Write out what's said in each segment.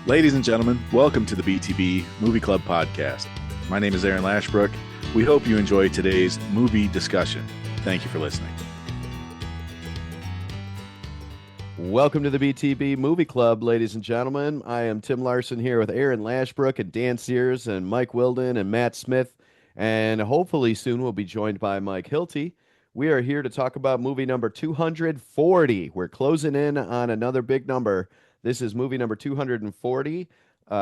Ladies and gentlemen, welcome to the BTB Movie Club podcast. My name is Aaron Lashbrook. We hope you enjoy today's movie discussion. Thank you for listening. Welcome to the BTB Movie Club, ladies and gentlemen. I am Tim Larson here with Aaron Lashbrook and Dan Sears and Mike Wilden and Matt Smith. And hopefully soon we'll be joined by Mike Hilty. We are here to talk about movie number 240. We're closing in on another big number. This is movie number 240.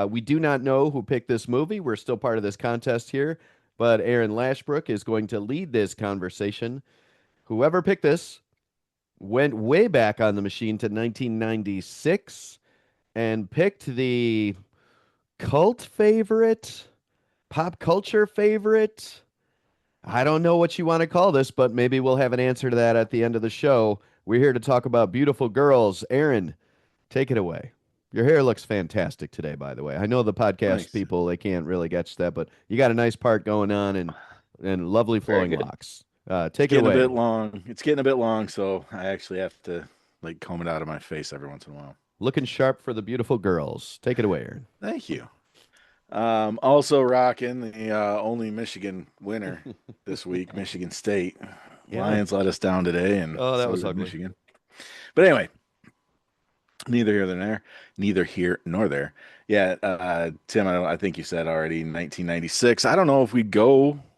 We do not know who picked this movie. We're still part of this contest here, but Aaron Lashbrook is going to lead this conversation. Whoever picked this went way back on the machine to 1996 and picked the cult favorite, pop culture favorite. I don't know what you want to call this, but maybe we'll have an answer to that at the end of the show. We're here to talk about beautiful girls. Aaron, take it away. Your hair looks fantastic today, by the way. I know the podcast people, they can't really catch that, but you got a nice part going on and lovely flowing locks. Take it away. It's getting a bit long. It's getting a bit long, so I actually have to comb it out of my face every once in a while. Looking sharp for the beautiful girls. Take it away, Aaron. Thank you. Also rocking the only Michigan winner this week, Michigan State. Yeah. Lions let us down today, and that was ugly. Michigan. But anyway, neither here nor there. Yeah, Tim, I think you said already 1996. I don't know if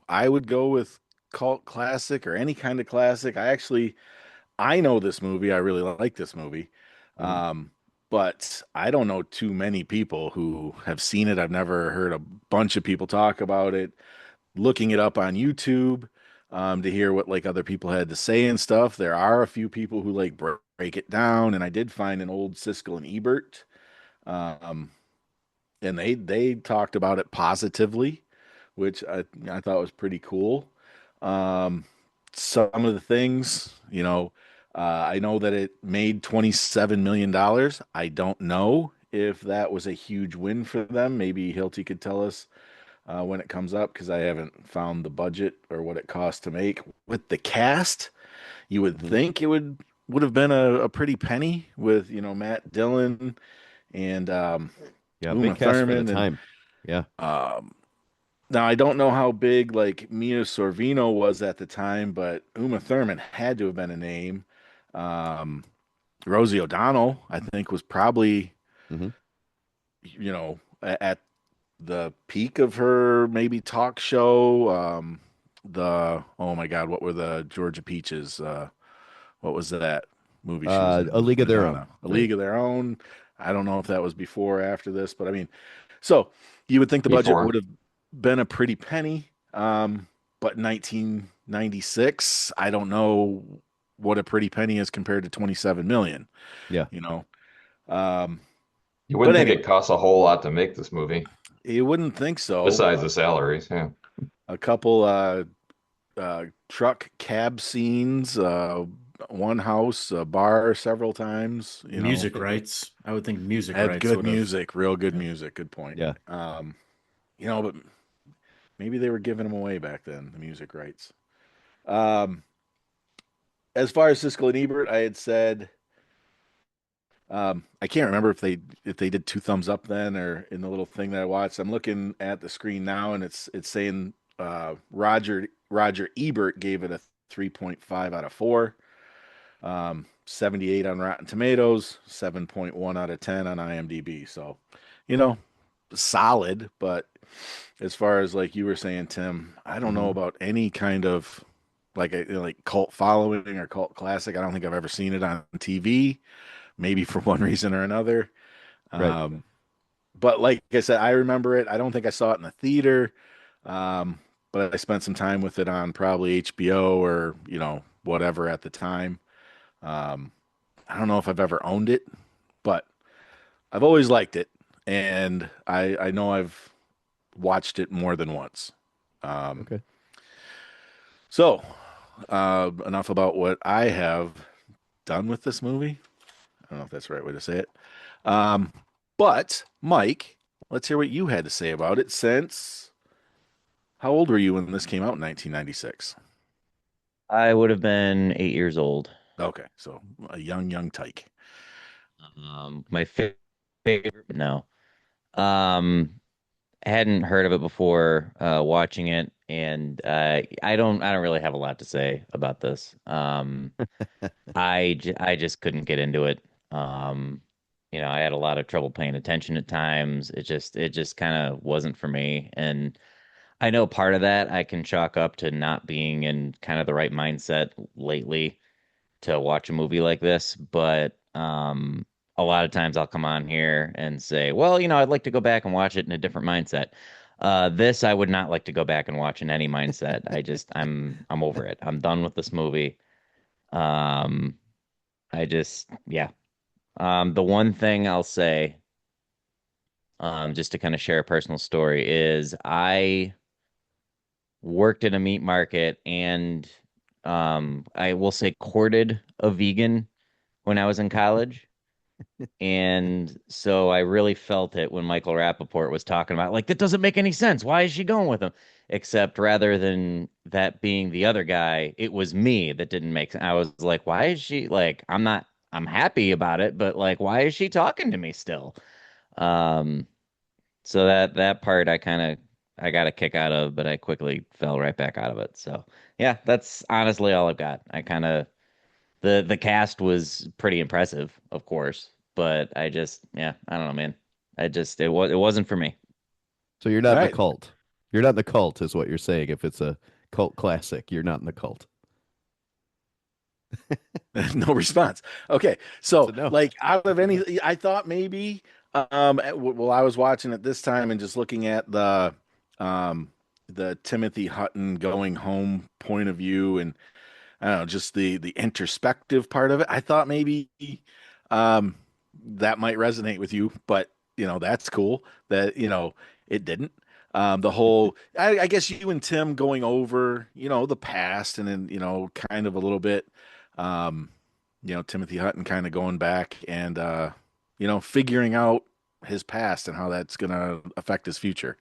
I would go with cult classic or any kind of classic. I know this movie. I really like this movie. But I don't know too many people who have seen it. I've never heard a bunch of people talk about it. Looking it up on YouTube to hear what other people had to say and stuff. There are a few people who break it down, and I did find an old Siskel and Ebert, and they talked about it positively, which I thought was pretty cool. Some of the things, I know that it made $27 million. I don't know if that was a huge win for them. Maybe Hilty could tell us when it comes up, because I haven't found the budget or what it cost to make. With the cast, you would think it would have been a pretty penny with, Matt Dillon and Uma big cast Thurman for the time. Yeah. Now, I don't know how big Mia Sorvino was at the time, but Uma Thurman had to have been a name. Rosie O'Donnell, I think, was probably, at the peak of her maybe talk show. Oh my God, what were the Georgia Peaches? What was that movie? A League of Their Own. A League of Their Own. I don't know if that was before or after this, but I mean, so you would think the budget would have been a pretty penny. But 1996, I don't know what a pretty penny is compared to 27 million. Yeah. You wouldn't think it costs a whole lot to make this movie. You wouldn't think so. Besides the salaries, yeah. A couple truck cab scenes, one house, a bar several times. Music rights. I would think music had rights. Good music, real good music. Good point. Yeah. But maybe they were giving them away back then, the music rights. As far as Siskel and Ebert, I had said, I can't remember if they did 2 thumbs up then or in the little thing that I watched. I'm looking at the screen now, and it's saying Roger Ebert gave it a 3.5 out of 4, 78 on Rotten Tomatoes, 7.1 out of 10 on IMDb. So, solid. But as far as you were saying, Tim, I don't know about any kind of cult following or cult classic. I don't think I've ever seen it on TV, maybe for one reason or another. Right. But like I said, I remember it. I don't think I saw it in the theater, but I spent some time with it on probably HBO or, whatever at the time. I don't know if I've ever owned it, but I've always liked it. And I know I've watched it more than once. Okay. So, enough about what I have done with this movie. I don't know if that's the right way to say it. But, Mike, let's hear what you had to say about it since... How old were you when this came out in 1996? I would have been 8 years old. Okay, so a young tyke. My favorite, no. Um, hadn't heard of it before watching it, and I don't really have a lot to say about this. I just couldn't get into it. Um, I had a lot of trouble paying attention at times. It just kind of wasn't for me, and I know part of that I can chalk up to not being in kind of the right mindset lately to watch a movie like this, but a lot of times I'll come on here and say, well, I'd like to go back and watch it in a different mindset. This I would not like to go back and watch in any mindset. I'm over it. I'm done with this movie. Um, yeah. The one thing I'll say, just to kind of share a personal story, is I worked in a meat market and I will say courted a vegan when I was in college. And so I really felt it when Michael Rappaport was talking about, like, that doesn't make any sense. Why is she going with him? Except rather than that being the other guy, it was me that didn't make sense. I was like, why is she like, I'm happy about it, but like, why is she talking to me still? Um, so that part I got a kick out of, but I quickly fell right back out of it. So yeah, that's honestly all I've got. I kind of the cast was pretty impressive, of course, but I don't know, man. It wasn't for me. So you're All not in the right. cult. You're not in the cult, is what you're saying. If it's a cult classic, you're not in the cult. No response. Okay. So So, no. like, out of any, I thought maybe, while I was watching it this time and just looking at um, the Timothy Hutton going home point of view, and I don't know, just the introspective part of it, I thought maybe, um, that might resonate with you, but that's cool that, it didn't. The whole, I guess you and Tim going over, the past and then, kind of a little bit, um, Timothy Hutton kind of going back and, figuring out his past and how that's going to affect his future.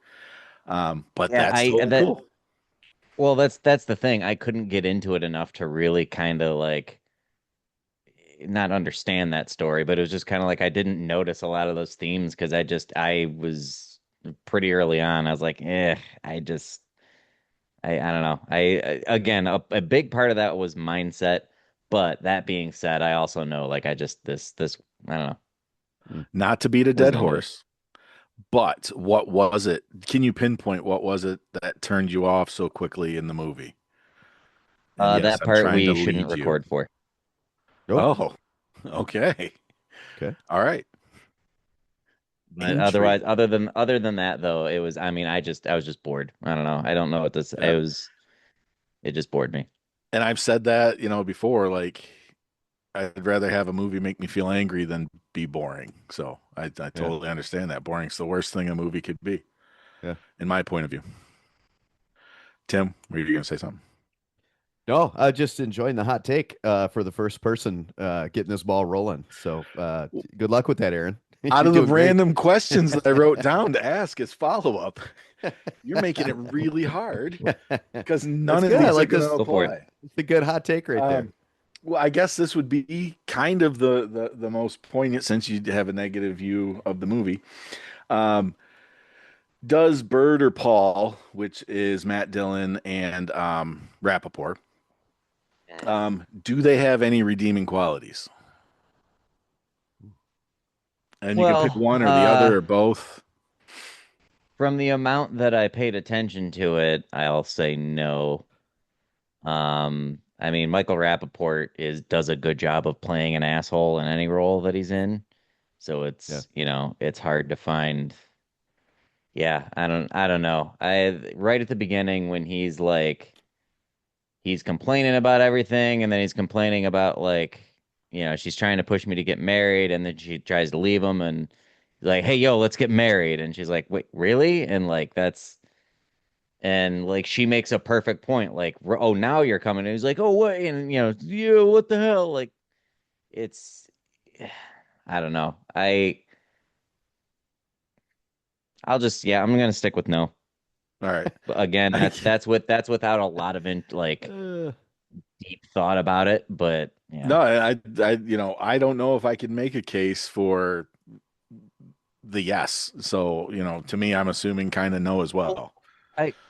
But Yeah, that's I totally that cool. well, that's the thing. I couldn't get into it enough to really kind of like not understand that story, but it was just kind of like I didn't notice a lot of those themes because I was pretty early on. I was like, I don't know. Again, a big part of that was mindset, but that being said, I also know like I just this I don't know, Mm. Not to beat a dead wasn't into it. horse. But what was it? Can you pinpoint what was it that turned you off so quickly in the movie? And yes, That I'm part trying to we shouldn't lead you. record for. Oh, Oh, okay. okay. All right. But otherwise, Intrigue. other than that though, it was I mean, I was just bored. I don't know. I don't know what this Yeah. it just bored me. And I've said that, before, like I'd rather have a movie make me feel angry than be boring. So I Yeah. totally understand that. Boring's the worst thing a movie could be, Yeah. in my point of view. Tim, were you going to say something? No, just enjoying the hot take for the first person getting this ball rolling. So good luck with that, Aaron. Out You're of the doing great. random questions that I wrote down to ask as follow-up, you're making it really hard because That's none of good. I these are like going to this. Go for it. apply. It's a good hot take right there. Um, well, I guess this would be kind of the most poignant since you have a negative view of the movie. Um, does Bird or Paul, which is Matt Dillon and Rappaport, do they have any redeeming qualities? And you can pick Well, one or the other or both. from the amount that I paid attention to it, I'll say no. I mean, Michael Rappaport does a good job of playing an asshole in any role that he's in. So Yeah. it's hard to find. Yeah, I don't know. I right at the beginning when he's complaining about everything and then he's complaining about like, she's trying to push me to get married and then she tries to leave him and he's like, "Hey, yo, let's get married." And she's like, "Wait, really?" And like and like she makes a perfect point like, "Oh, now you're coming." And he's like, "Oh, wait." And yeah, what the hell? Like it's I don't know. Yeah, I'm gonna stick with no. All right. But again, I, that's without a lot of like Uh, deep thought about it, but yeah. no, I don't know if I could make a case for the yes. So, to me, I'm assuming kind of no as Well, well.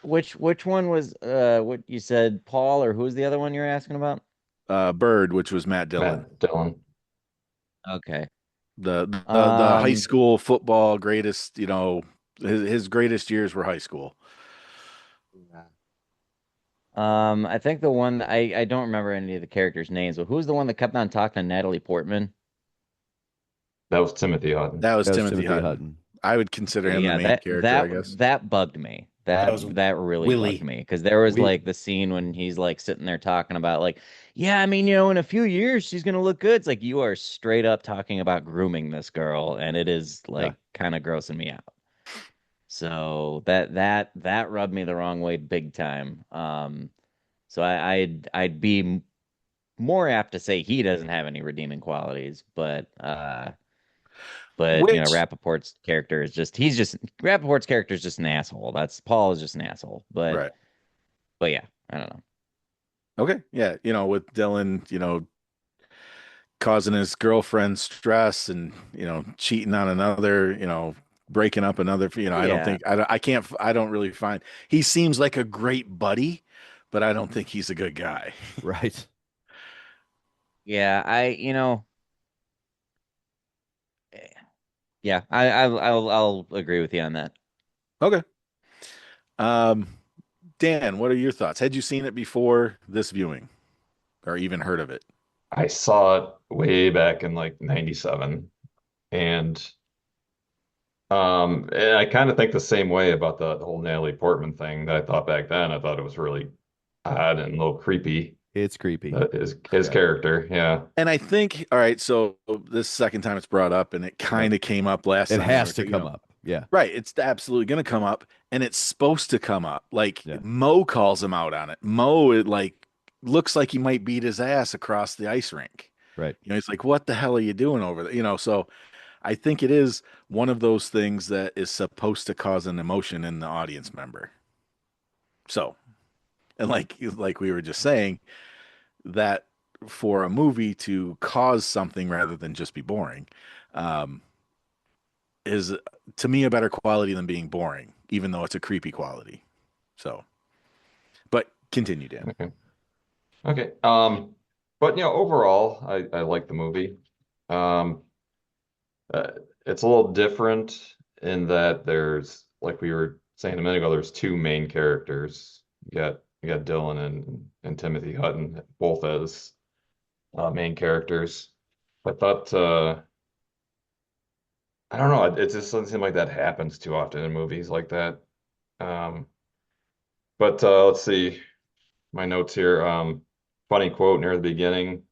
which one was what you said, Paul, or who's the other one you're asking about? Bird, which was Matt Dillon. Matt Dillon. Okay. The high Um, school football greatest, his greatest years were high school. I think the one I don't remember any of the characters' names, but who's the one that kept on talking to Natalie Portman? That was Timothy Hutton. That was That was Timothy Timothy Hutton. Hutton. I would consider Okay, him the yeah, main that character, that I guess. that bugged me. That was That really bugged Willie. me because there was We like the scene when he's like sitting there talking about like, yeah, I mean, in a few years she's gonna look good. It's like you are straight up talking about grooming this girl, and it is Yeah. like kind of grossing me out. So that rubbed me the wrong way big time. So I'd be more apt to say he doesn't have any redeeming qualities, but Which, Rappaport's character is just Rappaport's character is just an asshole. That's Paul is just an asshole. right. But yeah, I don't know. Okay. Yeah. With Dylan, causing his girlfriend stress and, cheating on another, breaking up another, I don't Yeah. think, I can't, I don't really find, he seems like a great buddy, but I don't think he's a good guy. Right. Yeah, eh, yeah, I'll agree with you on that. Okay. Um, Dan, what are your thoughts? Had you seen it before this viewing or even heard of it? I saw it way back in like 97. And and I kind of think the same way about the whole Natalie Portman thing that I thought back then. I thought it was really odd and a little creepy. It's creepy. His Yeah. character, yeah. And I think, all right, so this second time it's brought up and it Yeah. kind of came up last It time we has were, to come up. Yeah. right, it's absolutely going to come up and it's supposed to come up. Like Yeah. Mo calls him out on it. Mo, it like looks like he might beat his ass across the ice rink. Right. He's like, what the hell are you doing over there? So I think it is one of those things that is supposed to cause an emotion in the audience member. So, and like we were just saying, that for a movie to cause something rather than just be boring, um, is to me a better quality than being boring, even though it's a creepy quality. So, but continue, Dan. Okay. Okay. But overall, I like the movie. Um, uh, it's a little different in that there's, like we were saying a minute ago, there's two main characters. You got Dylan and Timothy Hutton, both as main characters. I thought I don't know, it just doesn't seem like that happens too often in movies like that. Um, but let's see my notes here. Funny quote near the beginning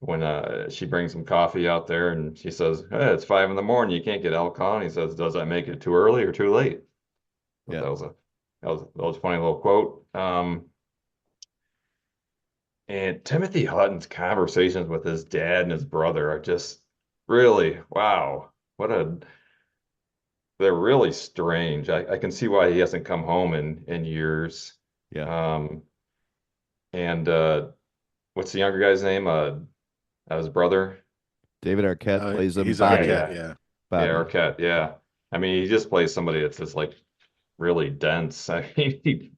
when she brings some coffee out there and she says, "Hey, it's 5 in the morning. You can't get alcohol." And he says, "Does that make it too early or too late?" But Yeah. that was a funny little quote. And Timothy Hutton's conversations with his dad and his brother are just really, wow, what a they're really strange. I can see why he hasn't come home in years. Yeah. Um, and what's the younger guy's name? His brother. David Arquette plays him. He's Yeah, Bobby. Arquette, yeah, yeah. yeah. Bobby. Arquette. Yeah. I mean, he just plays somebody that's just like really dense. I mean, he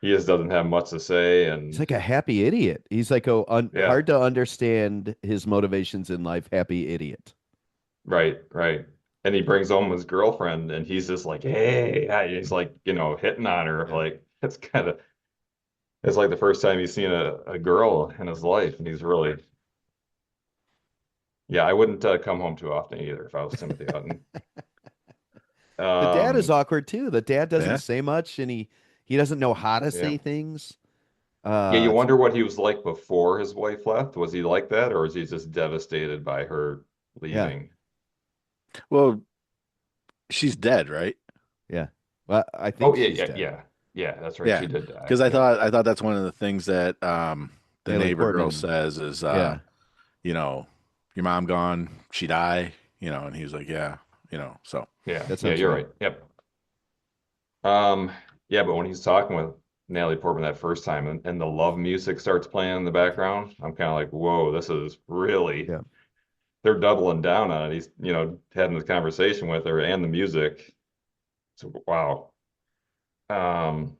just doesn't have much to say, He's and like a happy idiot. He's like yeah, hard to understand his motivations in life. Happy idiot. right, right. And he brings home his girlfriend, and he's just like, "Hey," yeah, he's like, hitting on her. Yeah. Like it's like the first time he's seen a girl in his life, and he's really, yeah, I wouldn't come home too often either if I was Timothy Hutton. The dad is Um, awkward too. The dad doesn't Yeah. say much, and he doesn't know how to yeah, say things. yeah. You It's wonder what he was like before his wife left. Was he like that, or is he just devastated by her yeah, leaving? Well, she's dead, right? yeah. Well, I Oh think yeah, she's yeah, dead. yeah, yeah. That's right. Yeah. She did die. Because I Yep. thought I thought that's one of the things that the Natalie neighbor girl Portman. says is Yeah, you know, your mom gone, she die, and he was like, yeah, so Yeah, that yeah. sounds You're right. right. Yep. Um, yeah, but when he's talking with Natalie Portman that first time and the love music starts playing in the background, I'm kind of like, whoa, this is really Yeah. they're doubling down on it. He's, having this conversation with her and the music. So wow. Um,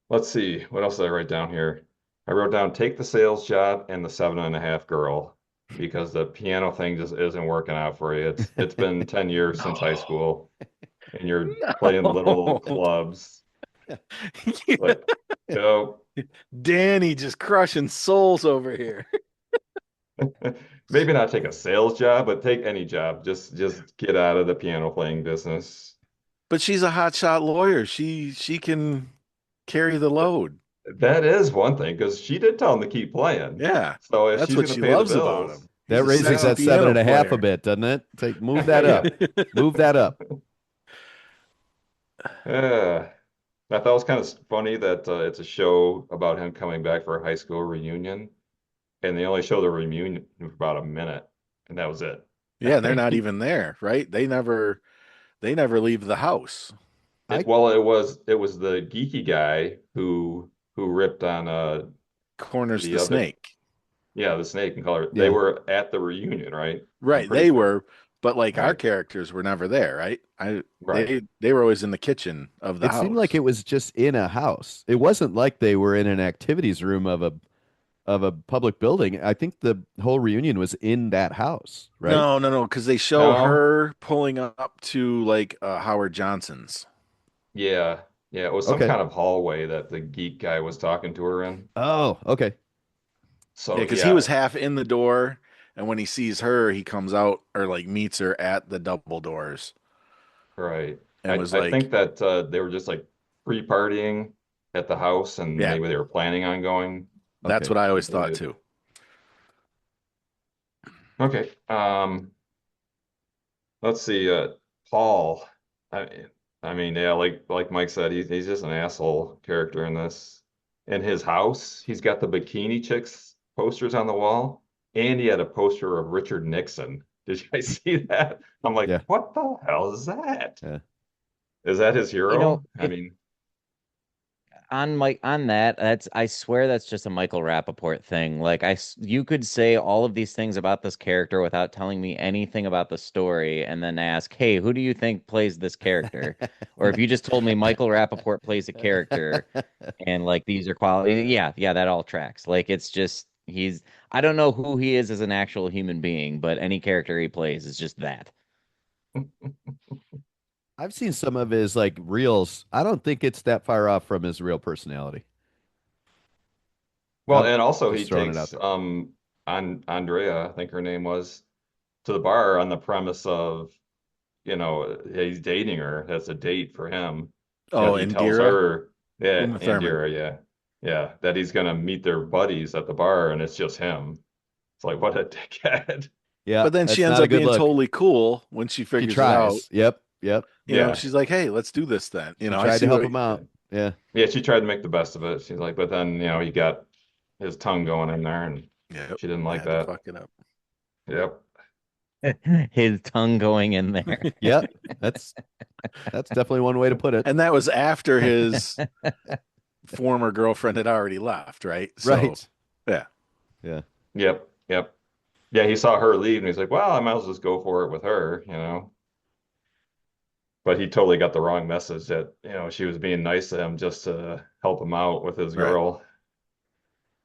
let's see, what else did I write down here? I wrote down take the sales job and the 7.5 girl because the piano thing just isn't working out for you. It's been 10 years since high No. school and you're playing little No. clubs. Like, go. Danny just crushing souls over here. Maybe not take a sales job, but take any job. Just get out of the piano playing business. But she's a hotshot lawyer. She can carry the load. That is one thing because she did tell him to keep playing. Yeah. So if That's she's what going to she pay the loves about bills, him. He's That a raises sexy that seven piano and a half a player. bit, doesn't it? Move that yeah. up. Move that up. Yeah. I thought it was kind of funny that it's a show about him coming back for a high school reunion, and they only show the reunion for about a minute, and that was it. Yeah, they're not even there, right? They never leave the house. I Well, it was the geeky guy who ripped on Corners the the other, snake. yeah, the snake and color. They Yeah. were at the reunion, right? I'm Right, pretty they sure. were, but like our Right. characters were never there, right? I Right. they were always in the kitchen of the It seemed like house. it was just in a house. It wasn't like they were in an activities room of a public building. I think the whole reunion was in that house, right? No, no, no, because they show No. her pulling up to like Howard Johnson's. Yeah. Yeah. It was some Okay. kind of hallway that the geek guy was talking to her in. Oh, okay. Yeah, So because he yeah. was half in the door, and when he sees her, he comes out or like meets her at the double doors Right. and I, was I think like, that they were just like pre-partying at the house and "Yeah, maybe they were planning on going. that's Okay. what I always They thought did. too." Okay. Let's see. Paul. I, I mean, yeah, like Mike said, he's just an asshole character in this. In his house, he's got the bikini chicks posters on the wall, and he had a poster of Richard Nixon. Did you guys see that? I'm like, Yeah. what the hell is that? Yeah. Is that his You know, hero? I if mean, on that, that's I swear that's just a Michael Rappaport thing. Like you could say all of these things about this character without telling me anything about the story, and then ask, "Hey, who do you think plays this character?" Or if you just told me Michael Rappaport plays a character, and like these are quality, yeah, that all tracks. Like it's just I don't know who he is as an actual human being, but any character he plays is just that. I've seen some of his like reels. I don't think it's that far off from his real personality. well, I'm and also he just throwing it out takes there. Andrea, I think her name was, to the bar on the premise of, he's dating her. That's a date for him. Oh, He tells Indira, her, yeah, Uma Thurman. Indira, yeah, yeah, that he's gonna meet their buddies at the bar, and it's just him. It's like, what a dickhead. Yeah, But then she that's ends not a up good being look. totally cool when she She figures it out. tries. Yep. Yep. Yeah, She's like, "Hey, let's do this then." She I tried to see help what. him out. Yeah. yeah. She tried to make the best of it. She's like, but then he got his tongue going in there, and Yep, she didn't I like had to that. fuck it up. Yep. His tongue going in there. Yep. That's definitely one way to put it. And that was after his former girlfriend had already left, right? So, Right. yeah. Yeah. Yep. Yep. Yeah, he saw her leave, and he's like, well, I might as well just go for it with her. But he totally got the wrong message that, she was being nice to him just to help him out with his Right. girl.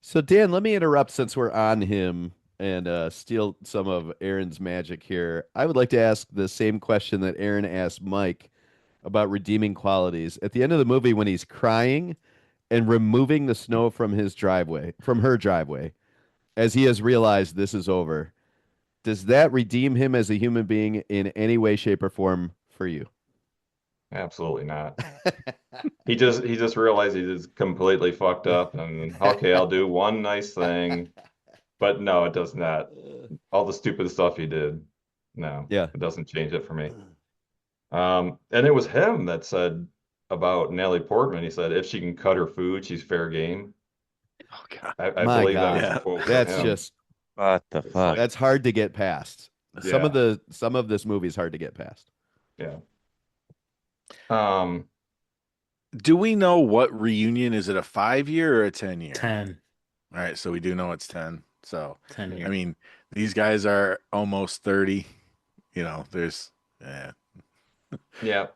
So Dan, let me interrupt since we're on him and steal some of Aaron's magic here. I would like to ask the same question that Aaron asked Mike about redeeming qualities. At the end of the movie, when he's crying and removing the snow from her driveway, as he has realized this is over, does that redeem him as a human being in any way, shape, or form for you? Absolutely not. He just realized he just completely fucked up, and okay, I'll do one nice thing. But no, it does not. All the stupid stuff he did, no, Yeah. it doesn't change it for me. And it was him that said about Natalie Portman. He said, if she can cut her food, she's fair game. Oh God. I My believe that was a God. Yeah. quote from That's him. just What the It's like, fuck? that's hard to get past. Some of yeah, this movie is hard to get past. yeah. Um, Do we know what reunion is it, a 5 year or a 10 year? 10, All right, so we do know it's 10. So 10 I years. mean, These guys are almost 30. You know, there's, yeah. Yeah.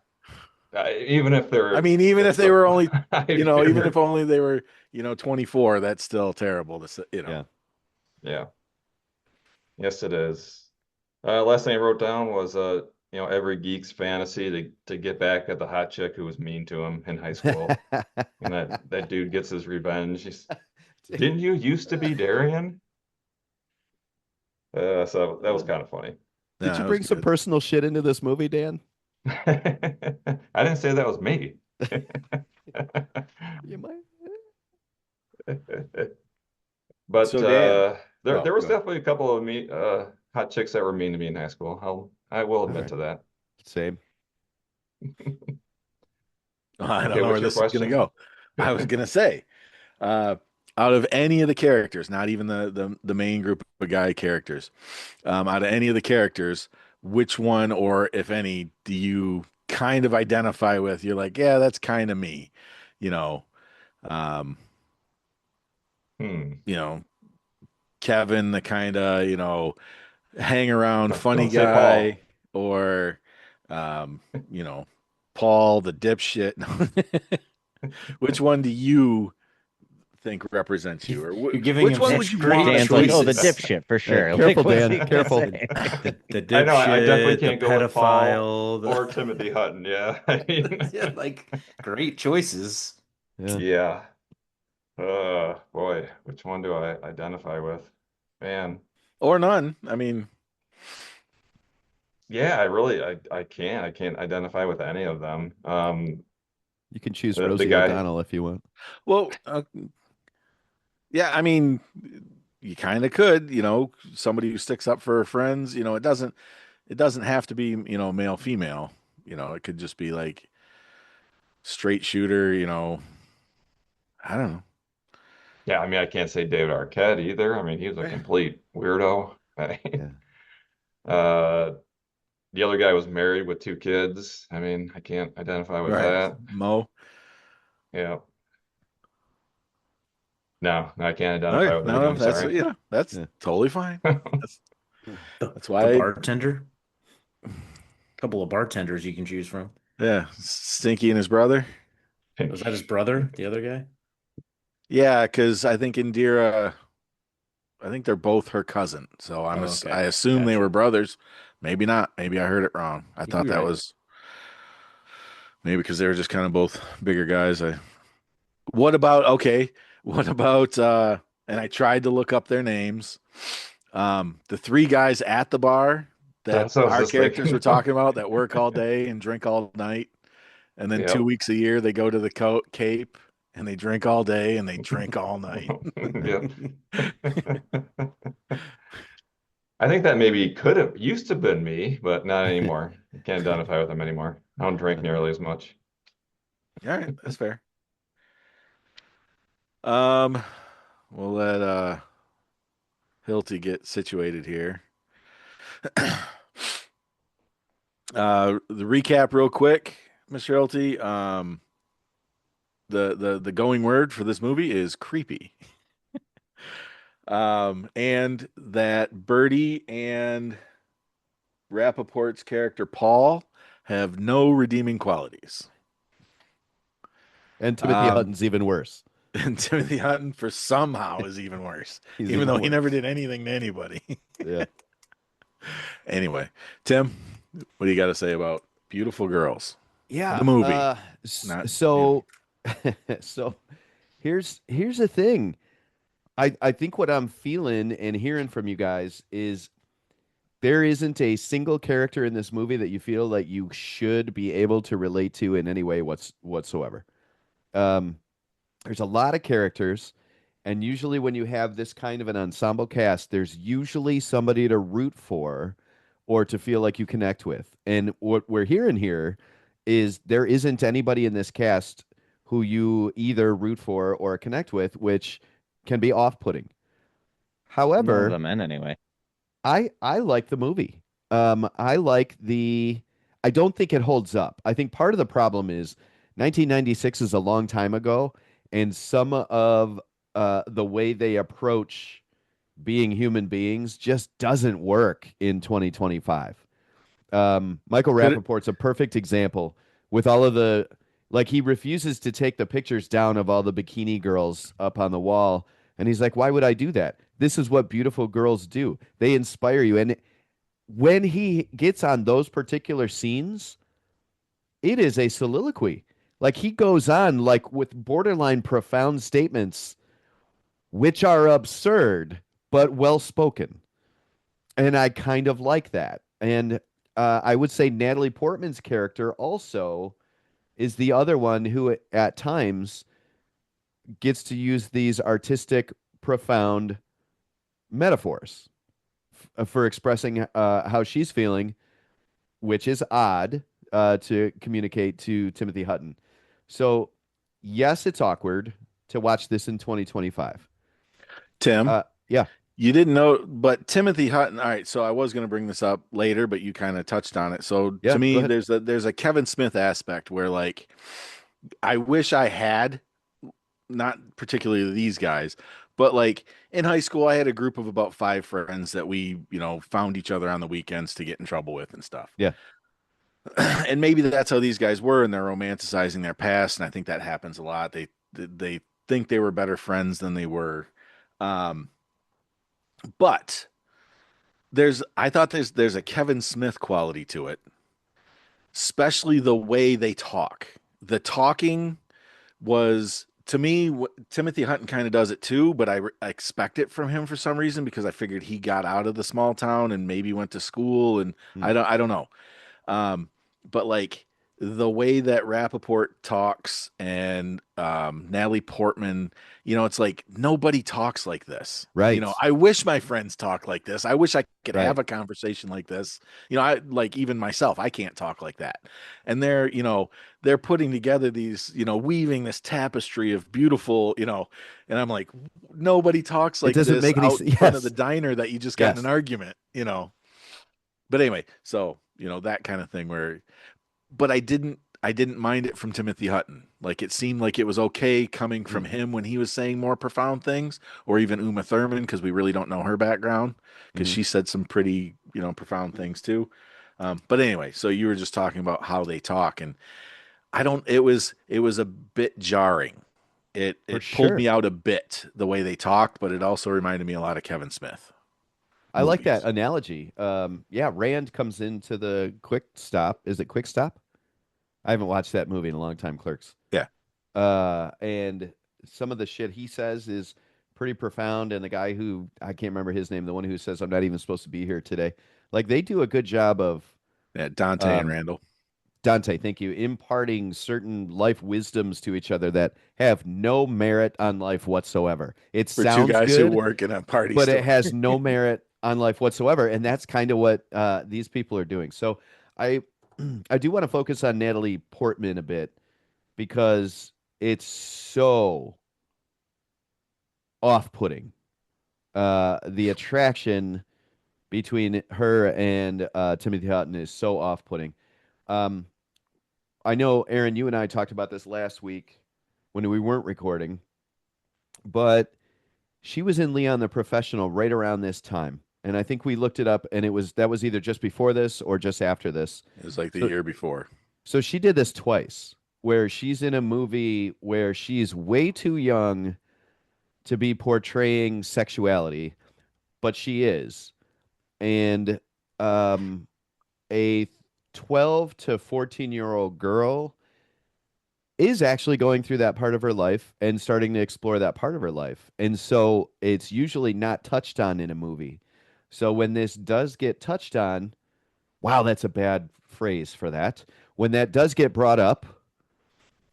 Even if I they're mean, even if they the were only, I you know, even if figured. only they were, 24, that's still terrible to say, Yeah. Yeah. Yes, it is. Last thing I wrote down was every geek's fantasy to get back at the hot chick who was mean to him in high school. And that dude gets his revenge. Didn't you used to be Darian? So that was kind of funny. Did Yeah, you that was bring some good. personal shit into this movie, Dan? I didn't say that was me. You might. But So Dan, there oh, was go ahead. definitely a couple of me hot chicks that were mean to me in high school. I will All admit right. to that. Same. I don't Okay, know what's where your this is gonna question? go. I was gonna say, uh, out of any of the characters, not even the main group of guy characters, out of any of the characters, which one or if any do you kind of identify with? You're like, yeah, that's kind of me, you know, um, Hmm. you know, Kevin, the kind of, hang around funny Don't say guy, Paul. or, um, you know, Paul, the dipshit. Which one do you think represents you, or You're giving which him one Dan, would such you great want to Dan's like, oh, the be? choices. dipshit for sure. Like, Careful, what's Dan. he gonna Careful. say? The I know I definitely dipshit, the can't go with Paul pedophile, or Timothy Hutton. Yeah. I mean, yeah, like great choices. Yeah. yeah. Boy, which one do I identify with? Man. Or none? I mean, Yeah, I can't identify with any of them. You can choose The Rosie guy. O'Donnell if you want. well, yeah, I mean, you kind of could, somebody who sticks up for her friends. It doesn't have to be, male, female. It could just be like straight shooter. I don't know. Yeah, I mean, I can't say David Arquette either. I mean, he was a Yeah. complete weirdo. Yeah. Uh, the other guy was married with two kids. I mean, I can't identify with Right, that. Mo. Yeah. No, I can't identify Okay, with no, anyone. no, I'm that's sorry. that's Yeah. totally fine. That's that's The why, bartender, couple of bartenders you can choose from. yeah, Stinky and his brother. Was that his brother, the other guy? Yeah, because I think they're both her cousin. So Oh, I okay. assume they were Gotcha. brothers. Maybe not. Maybe I heard it wrong. I You could thought be that right. was maybe because they were just kind of both bigger guys. What about okay? What about and I tried to look up their names. The three guys at the bar that That's what I was our just characters were thinking. talking about that work all day and drink all night, and then two Yep. weeks a year they go to the Cape and they drink all day and they drink all night. Yep. I think that maybe could have used to been me, but not anymore. I can't identify with them anymore. I don't drink Uh-huh. nearly as much. All right, that's fair. Um, we'll let Hilty get situated here. The recap real quick, Mr. Hilty. The going word for this movie is creepy. And that Birdie and Rappaport's character Paul have no redeeming qualities. And Timothy Um, Hutton's even worse. and Timothy Hutton for somehow is even worse, He's even even though he never worse. did anything to anybody. Yeah. Anyway, Tim, what do you got to say about Beautiful Girls? Yeah. The movie, not, So so here's the thing. I think what I'm feeling and hearing from you guys is there isn't a single character in this movie that you feel that you should be able to relate to in any way whatsoever. Um, there's a lot of characters, and usually when you have this kind of an ensemble cast, there's usually somebody to root for or to feel like you connect with. And what we're hearing here is there isn't anybody in this cast who you either root for or connect with, which can be off-putting. None of However, the men, anyway. I like the movie. I like the. I don't think it holds up. I think part of the problem is 1996 is a long time ago, and some of the way they approach being human beings just doesn't work in 2025. Michael Could it? Rappaport's a perfect example with all of the, like, he refuses to take the pictures down of all the bikini girls up on the wall. And he's like, why would I do that? This is what beautiful girls do. They inspire you. And when he gets on those particular scenes, it is a soliloquy. Like, he goes on like with borderline profound statements, which are absurd, but well spoken. And I kind of like that. And I would say Natalie Portman's character also is the other one who, at times, gets to use these artistic, profound metaphors for expressing how she's feeling, which is odd to communicate to Timothy Hutton. So, yes, it's awkward to watch this in 2025. Tim, Yeah, you didn't know, but Timothy Hutton. All right, so I was going to bring this up later, but you kind of touched on it. So to yeah, go me, ahead. there's a Kevin Smith aspect where like I wish I had not particularly these guys, but like in high school, I had a group of about five friends that we, found each other on the weekends to get in trouble with and stuff. Yeah, And maybe that's how these guys were, and they're romanticizing their past, and I think that happens a lot. They think they were better friends than they were. Um, but I thought there's a Kevin Smith quality to it, especially the way they talk. The talking was to me Timothy Hutton kind of does it too, but I expect it from him for some reason because I figured he got out of the small town and maybe went to school, and mm, I don't know. Um, but like the way that Rappaport talks and Natalie Portman, it's like nobody talks like this. right, I wish my friends talk like this. I wish I could right. have a conversation like this. I like even myself, I can't talk like that. And they're putting together these, weaving this tapestry of beautiful, and I'm like, nobody talks It like doesn't this make any out in sense. front of the Yes, diner that you just got in an yes. argument. But anyway, so that kind of thing where, but I didn't mind it from Timothy Hutton. Like it seemed like it was okay coming from Mm, him when he was saying more profound things, or even Uma Thurman because we really don't know her background because hmm. she said some pretty profound things too. But anyway, so you were just talking about how they talk, and I don't. It was a bit jarring. It For it pulled me sure. out a bit the way they talked, but it also reminded me a lot of Kevin Smith I like that movies. analogy. Yeah, Rand comes into the Quick Stop. Is it Quick Stop? I haven't watched that movie in a long time, Clerks. Yeah. And some of the shit he says is pretty profound. And the guy who, I can't remember his name, the one who says I'm not even supposed to be here today, like they do a good job of Yeah, Dante and um, Randall. Dante, thank you, imparting certain life wisdoms to each other that have no merit on life whatsoever. It For two sounds guys who good, work in a party but it store. has no merit on life whatsoever. And that's kind of what these people are doing. So I I do want to focus on Natalie Portman a bit because it's so off-putting. The attraction between her and Timothy Hutton is so off-putting. Um, I know, Aaron, you and I talked about this last week when we weren't recording, but she was in Leon the Professional right around this time. And I think we looked it up and that was either just before this or just after this. It was like the So year before. so she did this twice where she's in a movie where she's way too young to be portraying sexuality, but she is. And um a 12 to 14-year-old girl is actually going through that part of her life and starting to explore that part of her life. And so it's usually not touched on in a movie. So when this does get touched on, wow, that's a bad phrase for that. When that does get brought up,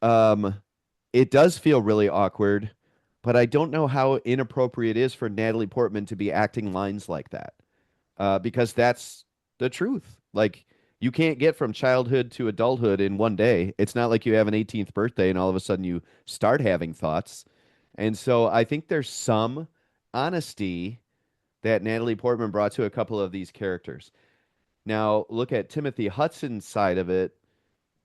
um, it does feel really awkward, but I don't know how inappropriate it is for Natalie Portman to be acting lines like that, because that's the truth. Like, you can't get from childhood to adulthood in one day. It's not like you have an 18th birthday and all of a sudden you start having thoughts. And so I think there's some honesty that Natalie Portman brought to a couple of these characters. Now, look at Timothy Hudson's side of it,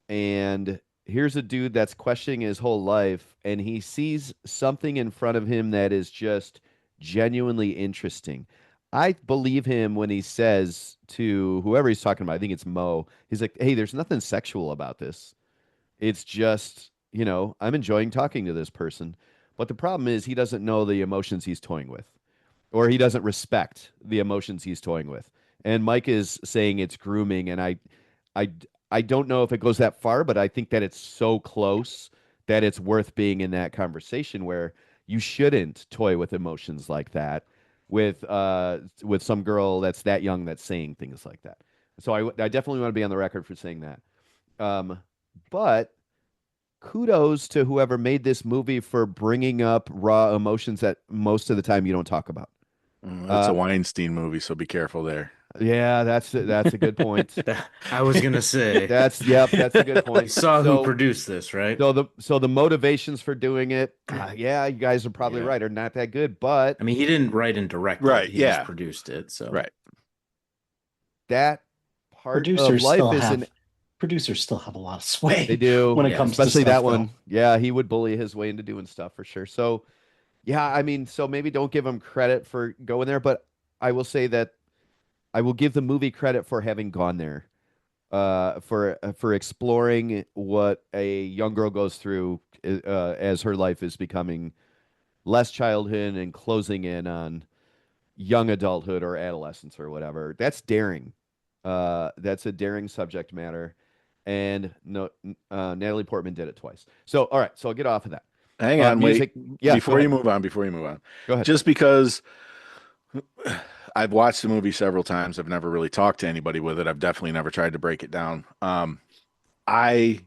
and here's a dude that's questioning his whole life, and he sees something in front of him that is just genuinely interesting. I believe him when he says to whoever he's talking about, I think it's Mo, he's like, hey, there's nothing sexual about this. It's just, I'm enjoying talking to this person. But the problem is he doesn't know the emotions he's toying with, or he doesn't respect the emotions he's toying with. And Mike is saying it's grooming, and I, I don't know if it goes that far, but I think that it's so close that it's worth being in that conversation where you shouldn't toy with emotions like that with some girl that's that young that's saying things like that. So I definitely want to be on the record for saying that. Um, but kudos to whoever made this movie for bringing up raw emotions that most of the time you don't talk about. It's Uh, a Weinstein movie, so be careful there. yeah, that's a good point. I was gonna say, That's a good you point. saw who produced this, right? So the motivations for doing it, yeah, you guys are probably Yeah. right, are not that good, but I mean, he didn't write and direct it. Right. He just Yeah. produced it. So Right. that part of Producers life still is an have producers still have a lot of they sway do, when it yeah, comes to especially that stuff, though. one. Yeah, he would bully his way into doing stuff for sure. So yeah, I mean, so maybe don't give him credit for going there, but I will say that I will give the movie credit for having gone there, for exploring what a young girl goes through as her life is becoming less childhood and closing in on young adulthood or adolescence or whatever. That's daring. That's a daring subject matter, and no, Natalie Portman did it twice. So all right, so I'll get off of that. Hang on, wait. Music, yeah, go ahead, Before you move on, go ahead. just because I've watched the movie several times, I've never really talked to anybody with it. I've definitely never tried to break it down. I,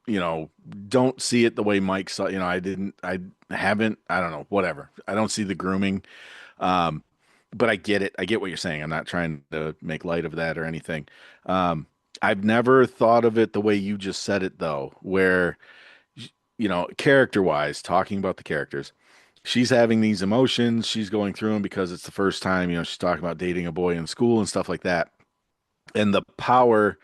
you know, don't see it the way Mike saw. I haven't. I don't know. Whatever. I don't see the grooming. Um, but I get it. I get what you're saying. I'm not trying to make light of that or anything. Um, I've never thought of it the way you just said it, though, where, character wise, talking about the characters, she's having these emotions. She's going through them because it's the first time, she's talking about dating a boy in school and stuff like that. And the power,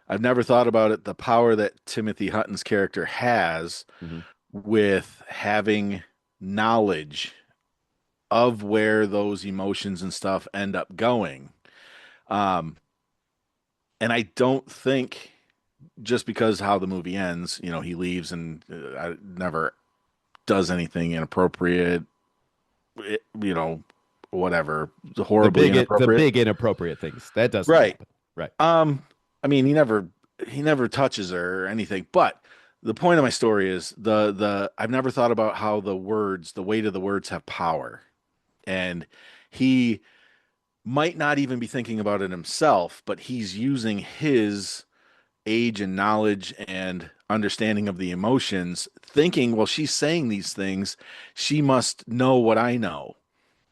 I've never thought about it, the power that Timothy Hutton's character has Hmm. with having knowledge of where those emotions and stuff end up going. Um, and I don't think just because how the movie ends, he leaves and never does anything inappropriate, whatever, horribly The inappropriate. big inappropriate things that doesn't Right. happen. Right. I mean, he never touches her or anything. But the point of my story is I've never thought about how the weight of the words have power. And he might not even be thinking about it himself, but he's using his age and knowledge and understanding of the emotions, thinking, well, she's saying these things, she must know what I know.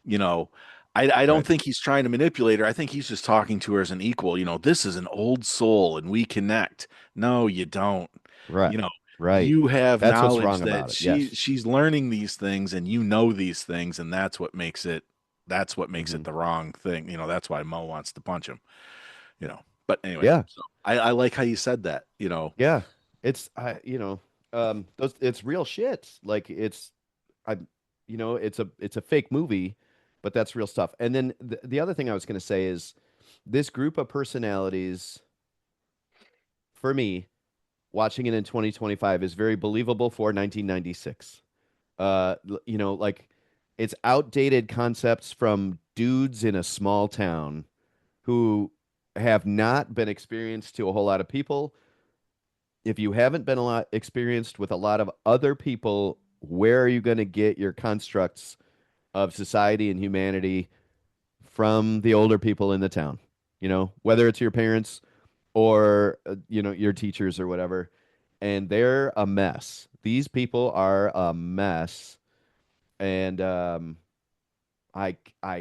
You know, I don't Right. think he's trying to manipulate her. I think he's just talking to her as an equal. This is an old soul and we connect. No, you don't. Right. You know, Right. you have That's what's knowledge wrong that about it. Yes. she's learning these things and you know these things, and that's what makes Hmm. it the wrong thing. That's why Mo wants to punch him, you know. But anyway, Yeah. so I like how you said that. Yeah. It's it's real shit. Like I it's a fake movie, but that's real stuff. And then the other thing I was going to say is this group of personalities for me watching it in 2025 is very believable for 1996. Like it's outdated concepts from dudes in a small town who have not been experienced to a whole lot of people. If you haven't been a lot experienced with a lot of other people, where are you going to get your constructs of society and humanity from the older people in the town? Whether it's your parents or your teachers or whatever, and they're a mess. These people are a mess, and I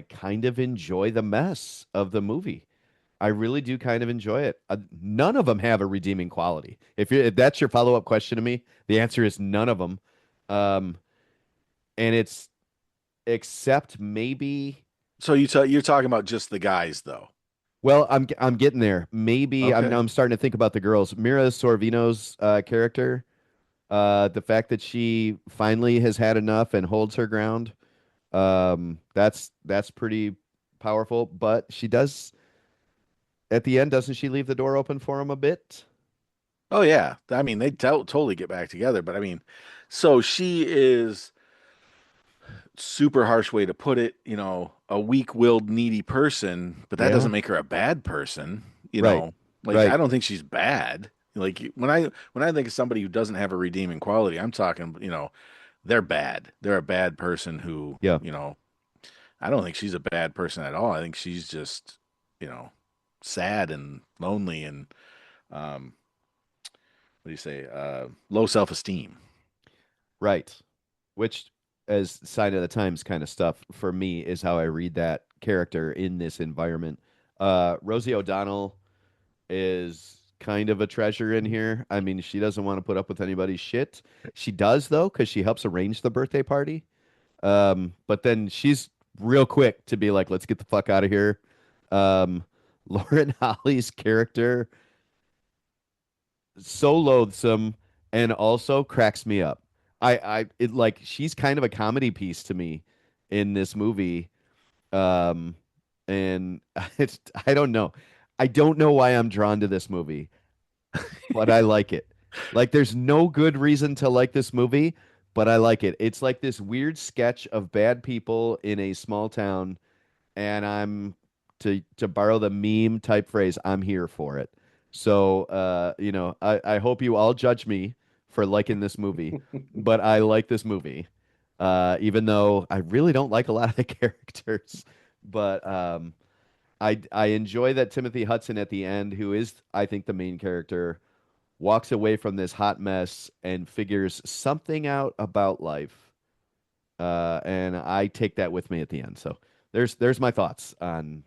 kind of enjoy the mess of the movie. I really do kind of enjoy it. None of them have a redeeming quality. If that's your follow up question to me, the answer is none of them. Um, and it's except maybe. So you're talking about just the guys though. Well, I'm getting there. Maybe Okay. I'm starting to think about the girls. Mira Sorvino's character, the fact that she finally has had enough and holds her ground. That's pretty powerful, but she does at the end, doesn't she leave the door open for him a bit? Oh yeah, I mean they totally get back together, but I mean, so she is super harsh way to put it, a weak-willed, needy person, but that Yeah. doesn't make her a bad person, you Right. know. Like Right. I don't think she's bad. Like when I think of somebody who doesn't have a redeeming quality, I'm talking, they're bad. They're a bad person who, Yeah. I don't think she's a bad person at all. I think she's just, you know, sad and lonely and um what do you say? Low self-esteem. Right. Which, as sign of the times kind of stuff for me, is how I read that character in this environment. Rosie O'Donnell is kind of a treasure in here. I mean, she doesn't want to put up with anybody's shit. She does though, because she helps arrange the birthday party. But then she's real quick to be like, "Let's get the fuck out of here." Um, Lauren Holly's character so loathsome and also cracks me up. It like she's kind of a comedy piece to me in this movie. Um, and it's I don't know. I don't know why I'm drawn to this movie, but I like it. Like there's no good reason to like this movie, but I like it. It's like this weird sketch of bad people in a small town, and I'm to borrow the meme type phrase, I'm here for it. So I hope you all judge me for liking this movie, but I like this movie. Even though I really don't like a lot of the characters. But I enjoy that Timothy Hudson at the end, who is, I think, the main character, walks away from this hot mess and figures something out about life. And I take that with me at the end. So there's my thoughts on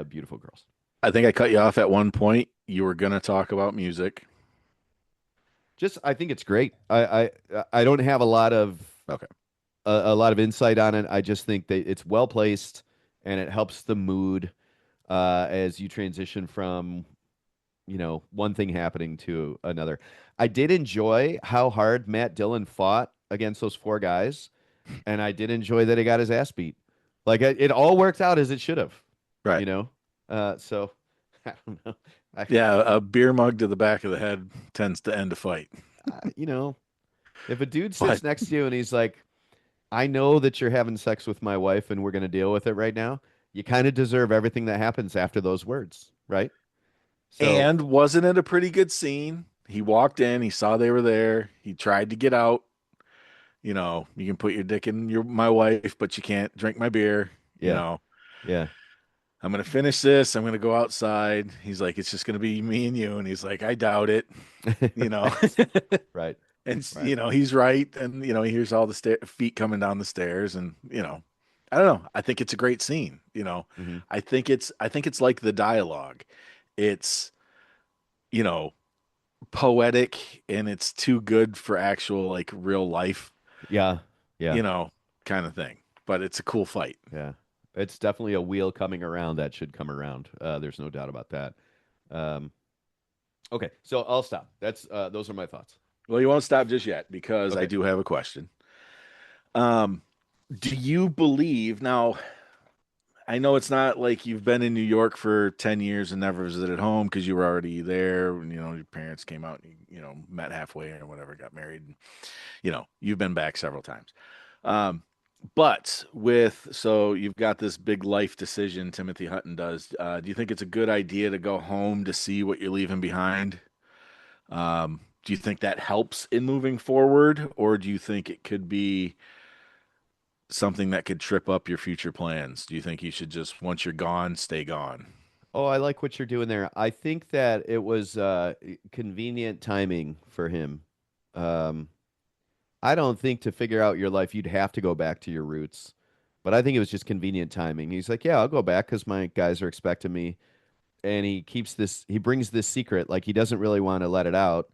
Beautiful Girls. I think I cut you off at one point. You were gonna talk about music. Just I think it's great. I don't have a lot of Okay. a lot of insight on it. I just think that it's well placed and it helps the mood as you transition from one thing happening to another. I did enjoy how hard Matt Dillon fought against those four guys, and I did enjoy that he got his ass beat. Like it all worked out as it should have, Right. you know. So I don't know. Yeah, a beer mug to the back of the head tends to end a fight. You know, if a dude But sits next to you and he's like, "I know that you're having sex with my wife, and we're going to deal with it right now," you kind of deserve everything that happens after those words, right? So and wasn't it a pretty good scene? He walked in, he saw they were there, he tried to get out. You can put your dick in my wife, but you can't drink my beer. You yeah, know, yeah, I'm gonna finish this. I'm gonna go outside. He's like, it's just gonna be me and you. And he's like, I doubt it. You know, right, right, and right. he's right. And he hears all the feet coming down the stairs, and I don't know. I think it's a great scene. Hmm. I think it's like the dialogue. It's you know poetic, and it's too good for actual like real life. Yeah, yeah, You know, kind of thing. But it's a cool fight. yeah. It's definitely a wheel coming around that should come around. There's no doubt about that. Um, okay, so I'll stop. That's those are my thoughts. Well, you won't stop just yet because I Okay. do have a question. Um, do you believe now? I know it's not like you've been in New York for 10 years and never visited home because you were already there. And, your parents came out and met halfway or whatever, got married. And, you've been back several times. Um, but so you've got this big life decision Timothy Hutton does. Do you think it's a good idea to go home to see what you're leaving behind? Do you think that helps in moving forward, or do you think it could be something that could trip up your future plans? Do you think you should just, once you're gone, stay gone? Oh, I like what you're doing there. I think that it was convenient timing for him. Um, I don't think to figure out your life you'd have to go back to your roots, but I think it was just convenient timing. He's like, "Yeah, I'll go back because my guys are expecting me," and he brings this secret, like he doesn't really want to let it out.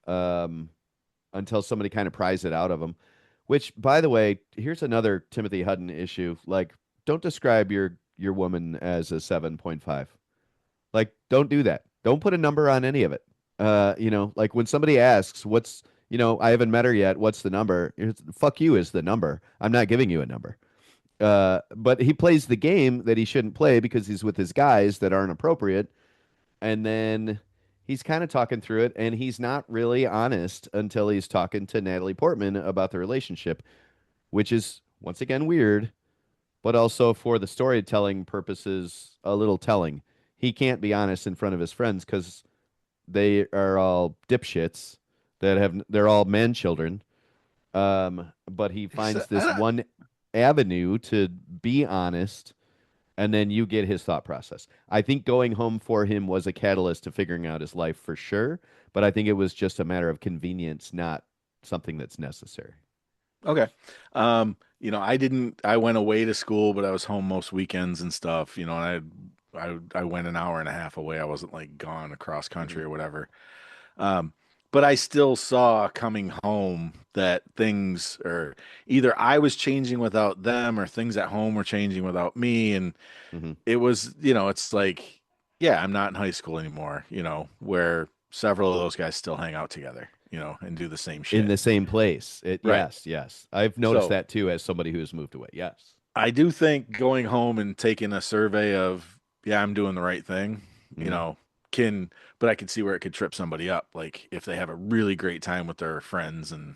Um, until somebody kind of pries it out of him. Which, by the way, here's another Timothy Hutton issue. Like, don't describe your woman as a 7.5. Like, don't do that. Don't put a number on any of it. Like when somebody asks, I haven't met her yet. What's the number? Fuck you is the number. I'm not giving you a number. But he plays the game that he shouldn't play because he's with his guys that aren't appropriate. And then he's kind of talking through it, and he's not really honest until he's talking to Natalie Portman about the relationship, which is once again weird, but also for the storytelling purposes, a little telling. He can't be honest in front of his friends because they are all dipshits they're all man children. But he So, finds this one avenue to be honest, and then you get his thought process. I think going home for him was a catalyst to figuring out his life for sure, but I think it was just a matter of convenience, not something that's necessary. okay. I went away to school, but I was home most weekends and stuff, and I went an hour and a half away. I wasn't like gone across Mhm. country or whatever. Um, but I still saw coming home that things or either I was changing without them or things at home were changing without me. And Mhm. it was, it's like, yeah, I'm not in high school anymore, where several of those guys still hang out together, and do the same In shit. the same place. Right. Yes, yes. I've noticed So that too as somebody who's moved away. Yes. I do think going home and taking a survey of, yeah, I'm doing the right thing, Mhm. can, but I can see where it could trip somebody up. Like if they have a really great time with their friends and,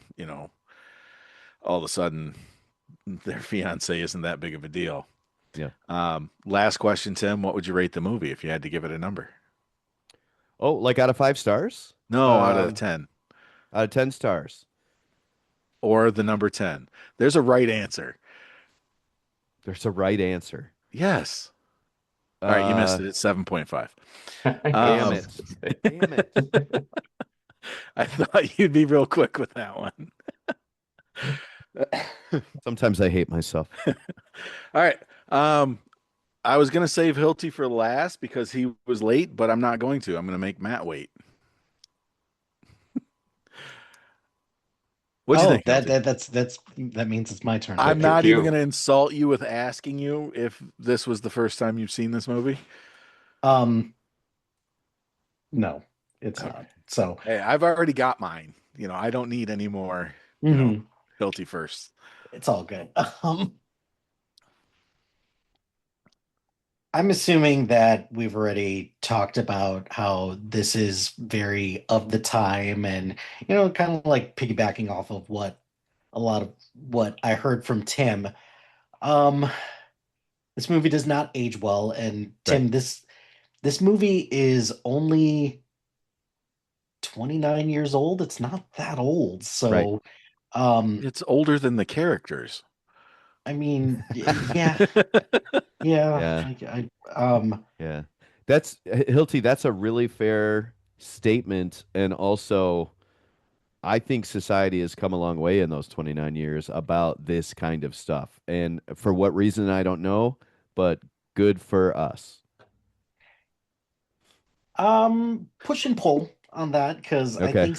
all of a sudden their fiance isn't that big of a deal. Yeah. Last question, Tim, what would you rate the movie if you had to give it a number? Oh, like out of 5 stars? No, out of Um, 10 Out of 10 stars. or the number 10. There's a right answer. There's a right answer. Yes. All right, you missed Uh, it. It's 7.5. Yeah, I damn was Um, it. gonna say. Damn it. I thought you'd be real quick with that one. Sometimes I hate myself. All right. Um, I was gonna save Hilty for last because he was late, but I'm not going to. I'm gonna make Matt wait. What'd you Oh, think, Hilty? that means it's my turn, I'm That's right? your not even cue. gonna insult you with asking you if this was the first time you've seen this movie. Um, no, it's Okay. not. So, Hey, I've already got mine. I don't need any more, mhm, Hilty first. it's all good. I'm assuming that we've already talked about how this is very of the time and, kind of like piggybacking off of a lot of what I heard from Tim. Um, this movie does not age well, and Right. Tim, this movie is only 29 years old. It's not that old. Right. So, um, It's older than the characters. I mean, yeah, yeah, Yeah. um, Yeah. That's Hilty, that's a really fair statement. And also, I think society has come a long way in those 29 years about this kind of stuff. And for what reason, I don't know, but good for us. push and pull on that because I Okay. think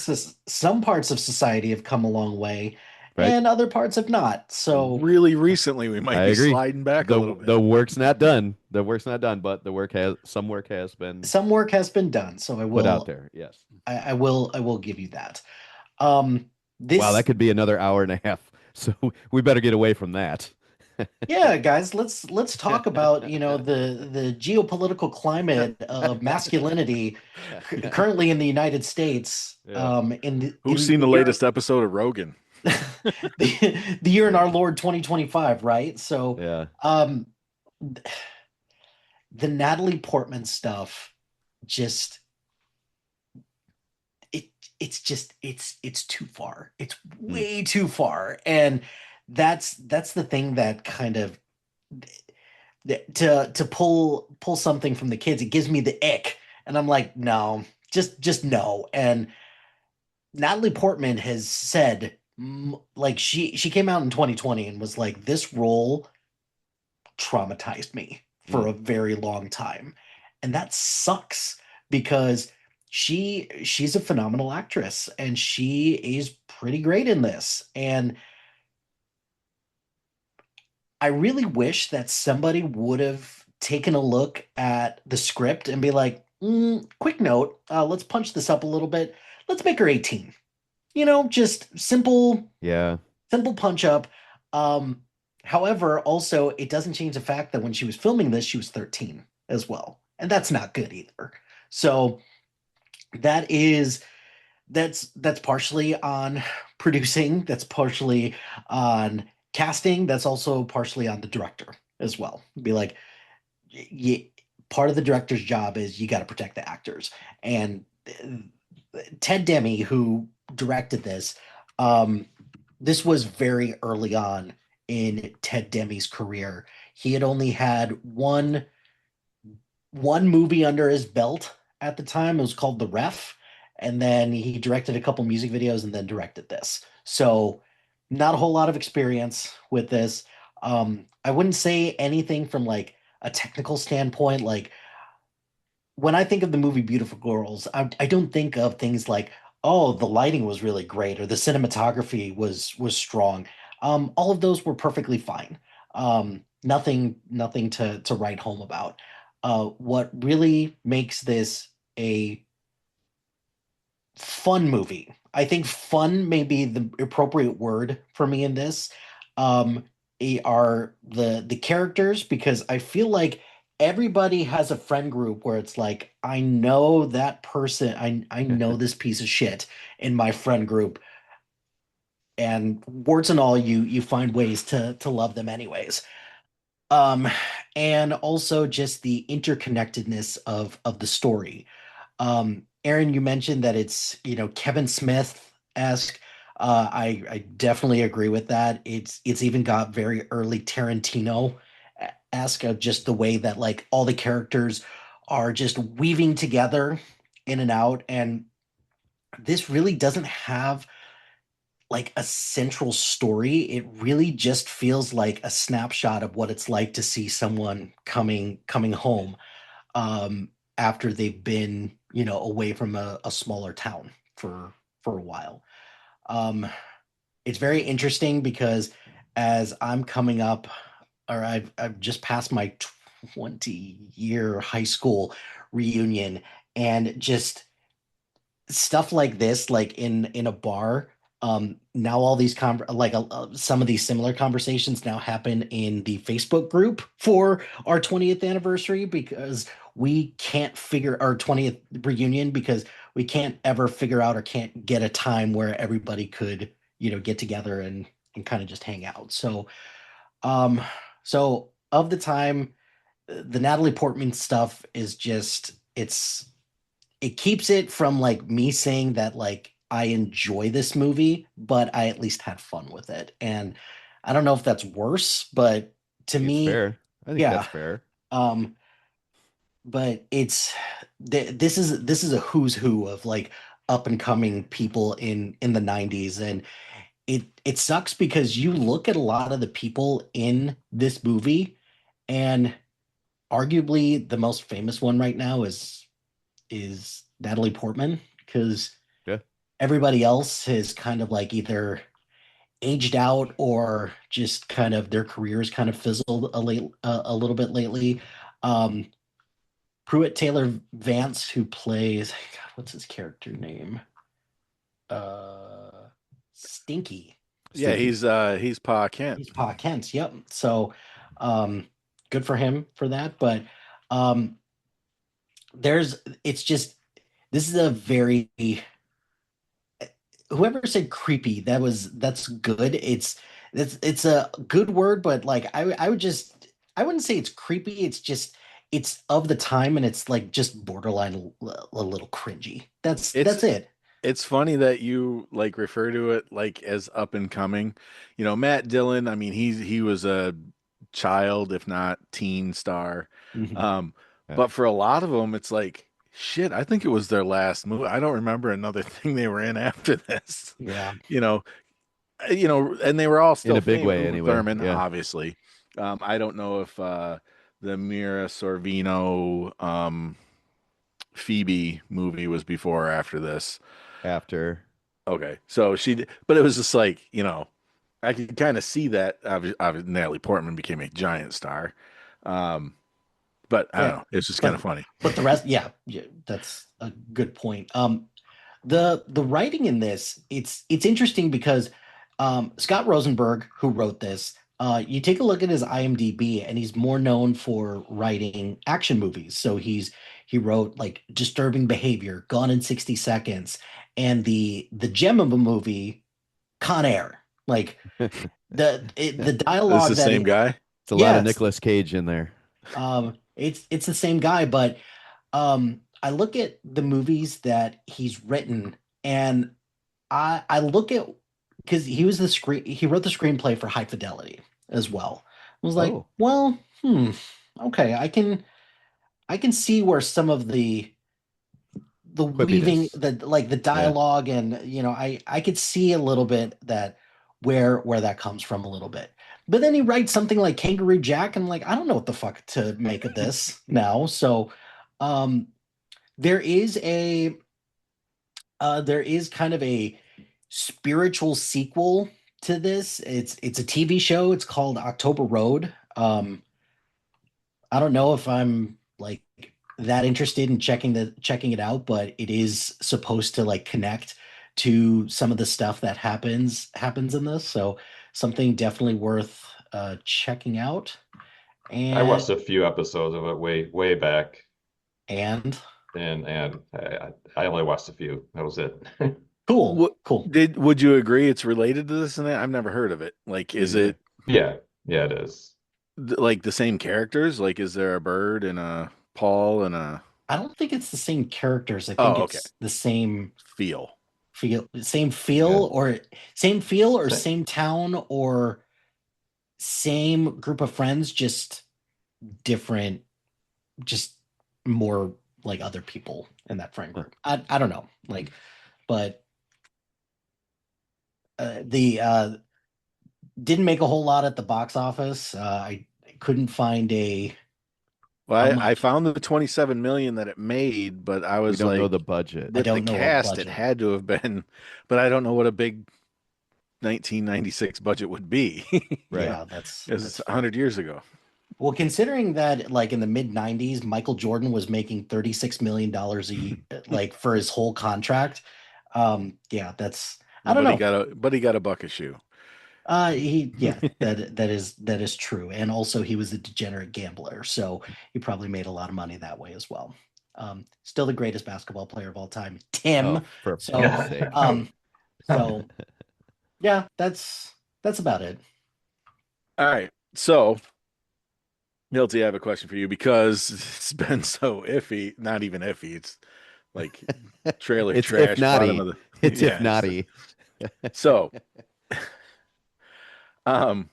some parts of society have come a long way Right. and other parts have not. So, Really recently, we I might be agree. sliding back a The little bit. the work's not done. The work's not done, but some work has been some work has been done. So put out there. Yes. I will give you that. Wow, that This could be another hour and a half. So we better get away from that. Yeah, guys, let's talk about, the geopolitical climate of masculinity currently in the United States, Yeah. Who's in seen the the year latest episode of Rogan? the year in our Lord 2025, right? So, Yeah. the Natalie Portman stuff just it it's too far. It's Mm, way too far. And that's the thing that kind of to pull something from the kids, it gives me the ick, and I'm like, no, just no. And Natalie Portman has said, like, she came out in 2020 and was like, this role traumatized me for mm, a very long time, and that sucks because she's a phenomenal actress and she is pretty great in this. And I really wish that somebody would have taken a look at the script and be like, quick note, let's punch this up a little bit. Let's make her 18. Just simple, yeah. simple punch up. Um, However, also it doesn't change the fact that when she was filming this, she was 13 as well. And that's not good either. So that is that's partially on producing, that's partially on casting, that's also partially on the director as well. Be like, y part of the director's job is you got to protect the actors. And Ted Demme, who directed this, um, this was very early on in Ted Demme's career. He had only had one movie under his belt at the time. It was called The Ref, and then he directed a couple music videos and then directed this. So not a whole lot of experience with this. I wouldn't say anything from like a technical standpoint. Like when I think of the movie Beautiful Girls, I don't think of things like, oh, the lighting was really great or the cinematography was strong. All of those were perfectly fine. Nothing to write home about. What really makes this a fun movie. I think fun may be the appropriate word for me in this. Um, are the characters, because I feel like everybody has a friend group where it's like, I know that person, I know this piece of shit in my friend group, and warts and all, you find ways to love them anyways. Um, and also just the interconnectedness of the story. Aaron, you mentioned that it's, Kevin Smith-esque. I definitely agree with that. It's even got very early Tarantino-esque of just the way that like all the characters are just weaving together in and out. And this really doesn't have like a central story. It really just feels like a snapshot of what it's like to see someone coming home after they've been, away from a smaller town for a while. Um, it's very interesting because as I'm coming up, or I've just passed my 20-year high school reunion, and just stuff like this, like in a bar. Now all these some of these similar conversations now happen in the Facebook group for our 20th anniversary, because we can't figure our 20th reunion, because we can't ever figure out or can't get a time where everybody could, get together and kind of just hang out. Um, so of the time, the Natalie Portman stuff is just, it keeps it from like me saying that like I enjoy this movie, but I at least had fun with it. And I don't know if that's worse, but I to think it's me, fair. I think that's yeah. fair. Um, but this is a who's who of like up and coming people in the 90s. And it sucks because you look at a lot of the people in this movie, and arguably the most famous one right now is Natalie Portman, because Yeah. everybody else has kind of like either aged out or just kind of their careers kind of fizzled a little bit lately. Um, Pruitt Taylor Vance, who plays, God, what's his character name? Uh, Stinky. Yeah, Stinky. he's Pa Kent. He's Pa Kent. Yep. So, um, good for him for that. But um, it's just, this is a very, whoever said creepy, that's good. It's a good word, but like I wouldn't say it's creepy. It's just, it's of the time, and it's like just borderline a little cringy. It's That's it. it's funny that you like refer to it like as up and coming. Matt Dillon, I mean, he was a child, if not teen star. Mhm. Um, Yeah. but for a lot of them, it's like, shit, I think it was their last movie. I don't remember another thing they were in after this. Yeah. You know, and they were all In still a big famous. way, Uma anyway. Thurman, Yeah. obviously. I don't know if the Mira Sorvino Phoebe movie was before or after this. After. Okay, so but it was just like, I could kind of see that. Obviously, Natalie Portman became a giant star, um, but I don't Yeah. know. It's just kind But of funny. but the rest, yeah, yeah, that's a good point. The writing in this, it's interesting because Scott Rosenberg, who wrote this, You take a look at his IMDb, and he's more known for writing action movies. So he wrote like Disturbing Behavior, Gone in 60 Seconds, and the gem of a movie, Con Air. Like the This is dialogue the that same he, guy. It's a lot of yes, Nicolas Cage in there. it's the same guy, but I look at the movies that he's written, and I look at because he wrote the screenplay for High Fidelity as well. I was like, Oh, well, okay, I can see where some of the weaving, quippiness. the like the Yeah. dialogue, and I could see a little bit that where that comes from a little bit. But then he writes something like Kangaroo Jack, and I'm like, I don't know what the fuck to make of this now. So um there is a there is kind of a spiritual sequel to this. It's a TV show. It's called October Road. I don't know if I'm like that interested in checking it out, but it is supposed to like connect to some of the stuff that happens in this. So something definitely worth checking out. I watched And a few episodes of it way back, and and I only watched a few. That was it. cool, What cool. would you agree it's related to this and that? I've never heard of it. Like, Me is either. it Yeah, yeah, it is. like the same characters? Like, is there a bird and a Paul and a I don't think it's the same characters. I think oh, okay. it's the same Feel. Yeah, same feel or same. same town or same group of friends, just different, just more like other people in that friend group. I don't know, like, but the didn't make a whole lot at the box office. I couldn't find how Well, I much. found the 27 million that it made, but I We was don't know like, the budget. I with the don't know what cast, it budget. had to have been, but I don't know what a big 1996 budget would be. Right. Yeah, Because that's it's fair. 100 years ago. Well, considering that like in the mid 90s, Michael Jordan was making $36 million like for his whole contract. Yeah, that's I don't But he know. got a buck a shoe. Yeah, that is true. And also he was a degenerate gambler, so he probably made a lot of money that way as well. Still the greatest basketball player of all time, Oh, Tim. for So fuck's sake. um so yeah, that's about it. All right. So, Milty, I have a question for you because it's been so iffy. Not even iffy. It's like trailer It's if trash, bottom naughty. of the It's if yeah. naughty. So, um,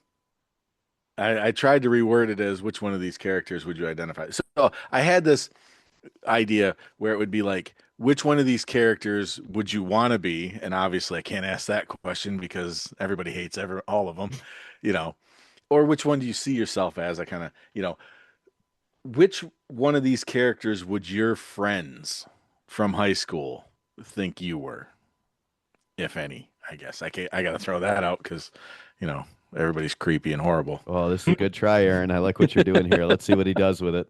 I tried to reword it as which one of these characters would you identify? So I had this idea where it would be like, which one of these characters would you want to be? And obviously, I can't ask that question because everybody hates all of them, you know. Or which one do you see yourself as? I kind of, which one of these characters would your friends from high school think you were, if any? I guess I got to throw that out because, you know, everybody's creepy and horrible. Oh, this is a good try, Aaron. I like what you're doing here. Let's see what he does with it.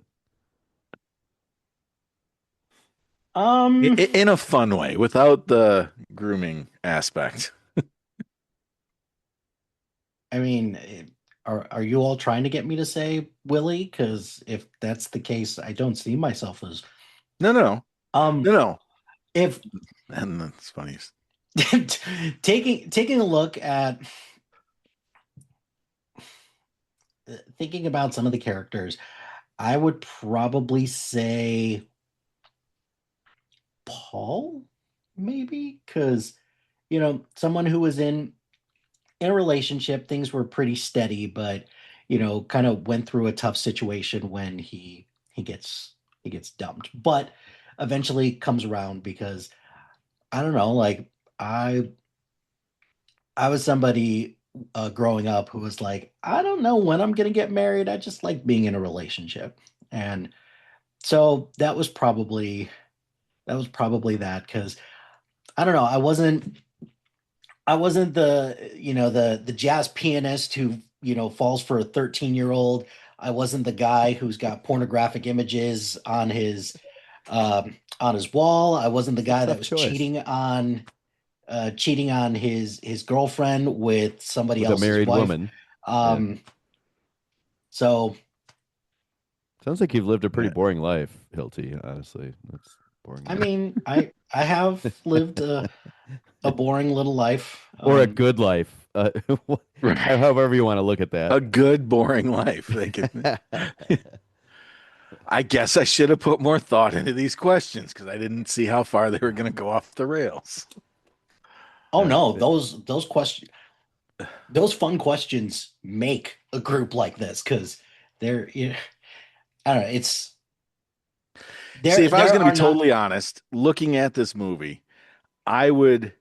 Um In a fun way, without the grooming aspect. I mean, are you all trying to get me to say Willie? Because if that's the case, I don't see myself as No, no, no, um no, no. if And that's funny. taking a look at thinking about some of the characters, I would probably say Paul, maybe, because someone who was in a relationship, things were pretty steady, but kind of went through a tough situation when he gets dumped, but eventually comes around because I don't know, like I I was somebody growing up who was like, I don't know when I'm gonna get married. I just like being in a relationship, and so that was probably that because I don't know, I wasn't the jazz pianist who falls for a 13-year-old. I wasn't the guy who's got pornographic images on his wall. I wasn't the It's a guy that tough was choice cheating on his girlfriend with somebody with a else's married wife. woman. Yeah. Um, so Sounds like you've lived a pretty Yeah. boring life, Hilty, honestly. That's boring I life. mean, I have lived a boring little life. Or a good life. Right. However you want to look at that. A good, boring life. They could. I guess I should have put more thought into these questions because I didn't see how far they were going to go off the rails. Oh Uh, no, those questions, those fun questions make a group like this because they're, I don't know, it's See, if I was there going to be are not. totally honest, looking at this movie, I would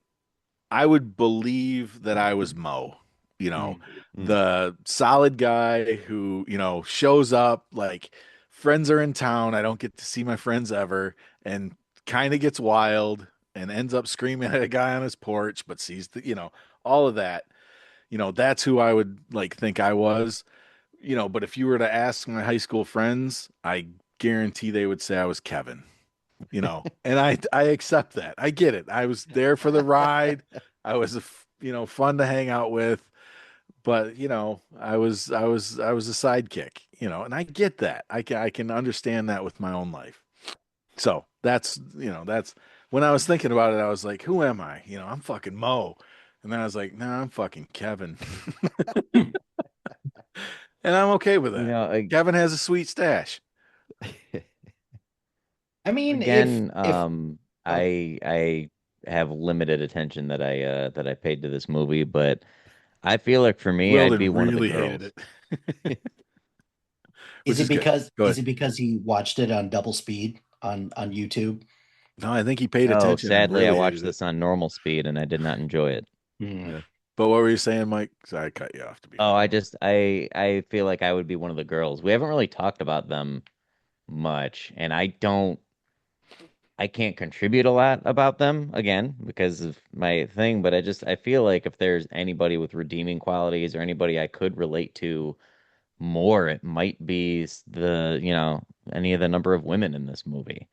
I would believe that I was Mo, you know, Mm. mm. the solid guy who, shows up like friends are in town. I don't get to see my friends ever and kind of gets wild and ends up screaming at a guy on his porch, but sees all of that. That's who I would like think I was, but if you were to ask my high school friends, I guarantee they would say I was Kevin, and I accept that. I get it. I was there for the ride. I was fun to hang out with, but I was a sidekick, and I get that. I can understand that with my own life. So that's when I was thinking about it, I was like, who am I? I'm fucking Mo. And then I was like, nah, I'm fucking Kevin. And I'm okay with You that. know, Kevin has a sweet stash. I mean, again, if oh, I have limited attention that I paid to this movie, but I feel like for me, I'd be Weldon one of the really hated girls. it, which is good. Go is ahead. it because he watched it on double speed on YouTube? No, I think he paid No, attention and sadly, I really watched hated it. this on normal speed and I did not enjoy it. Hmm. Yeah. But what were you saying, Mike? Sorry, I cut you off, to be Oh, fair. I feel like I would be one of the girls. We haven't really talked about them much, and I can't contribute a lot about them again because of my thing, but I feel like if there's anybody with redeeming qualities or anybody I could relate to more, it might be any of the number of women in this movie.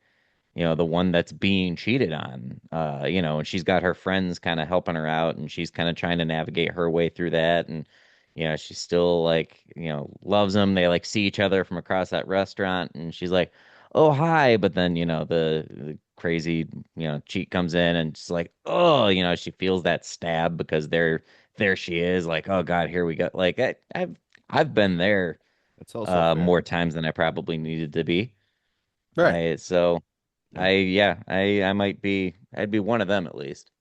The one that's being cheated on, and she's got her friends kind of helping her out and she's kind of trying to navigate her way through that. And, she's still like, loves them. They like see each other from across that restaurant and she's like, oh, hi. But then, the crazy, cheat comes in and she's like, oh, she feels that stab because there she is like, oh God, here we go. Like I've been there, That's also fair. more times than I probably needed to be. Right. So Yeah. I'd be one of them at least.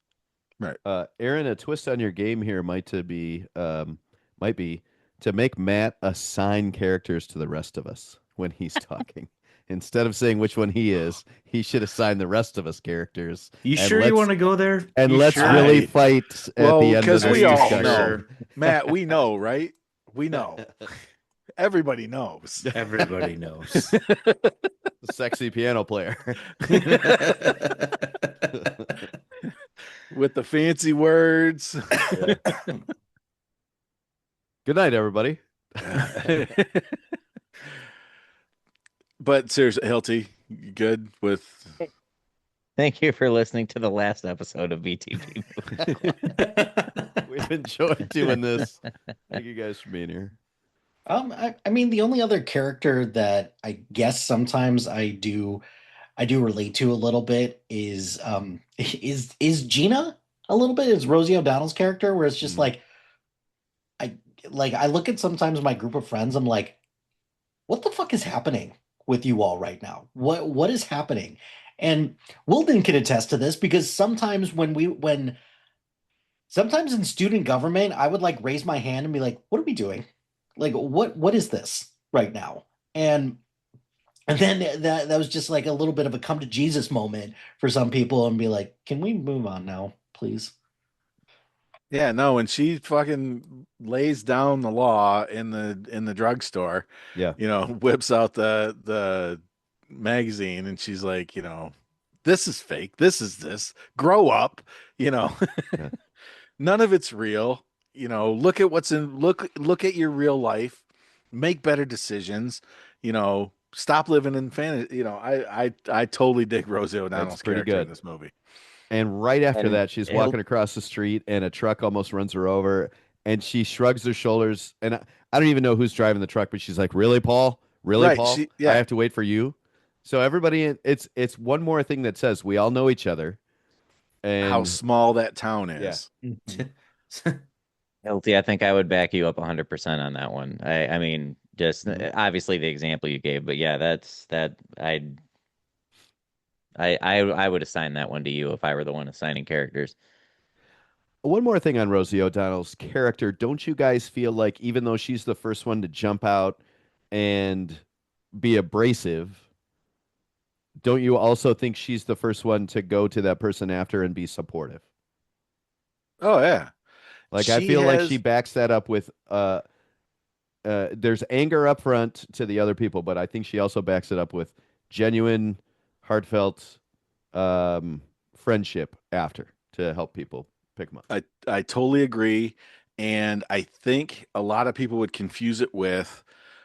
Right. Aaron, a twist on your game here might be to make Matt assign characters to the rest of us when he's talking. Instead of saying which one he is, he should assign the rest of us characters. You And sure you let's want to go there? and You let's sure? really I fight at Well, the end of because Are this we you all discussion. know, sure? Matt, we know, right? We know. Everybody knows. Everybody knows. The sexy piano player. With the fancy words. Good night, everybody. But seriously, Hilty, you good with Thank you for listening to the last episode of BTB. We've enjoyed doing this. Thank you guys for being here. I mean, the only other character that I guess sometimes I do relate to a little bit is is Gina a little bit is Rosie O'Donnell's character where it's just Mhm. I I look at sometimes my group of friends, I'm like, what the fuck is happening with you all right now? What is happening? And Wilden can attest to this because sometimes when sometimes in student government, I would like raise my hand and be like, what are we doing? Like what is this right now? And and then that was just like a little bit of a come to Jesus moment for some people and be like, can we move on now, please? Yeah, no, when she fucking lays down the law in the drugstore, Yeah. whips out the magazine and she's like, this is fake. This is this. Grow up, you know. Yeah. None of it's real. Look at look at your real life. Make better decisions. Stop living in fantasy. I totally dig Rosie That's O'Donnell's pretty character in good. this movie. And right after And that, she's he'll walking across the street and a truck almost runs her over. and she shrugs her shoulders, and I don't even know who's driving the truck, but she's like, "Really, Paul? Really, Right. Paul? I Yeah. have to wait for you." So everybody, it's one more thing that says we all know each other, How and small that town yeah, is. Guilty. I think I would back you up 100% on that one. I mean, just obviously the example you gave, but yeah, that's that. I would assign that one to you if I were the one assigning characters. one more thing on Rosie O'Donnell's character. Don't you guys feel like even though she's the first one to jump out and be abrasive, don't you also think she's the first one to go to that person after and be supportive? Oh yeah. Like I She feel like she has backs that up with there's anger up front to the other people, but I think she also backs it up with genuine, heartfelt friendship after to help people pick them up. I totally agree. And I think a lot of people would confuse it with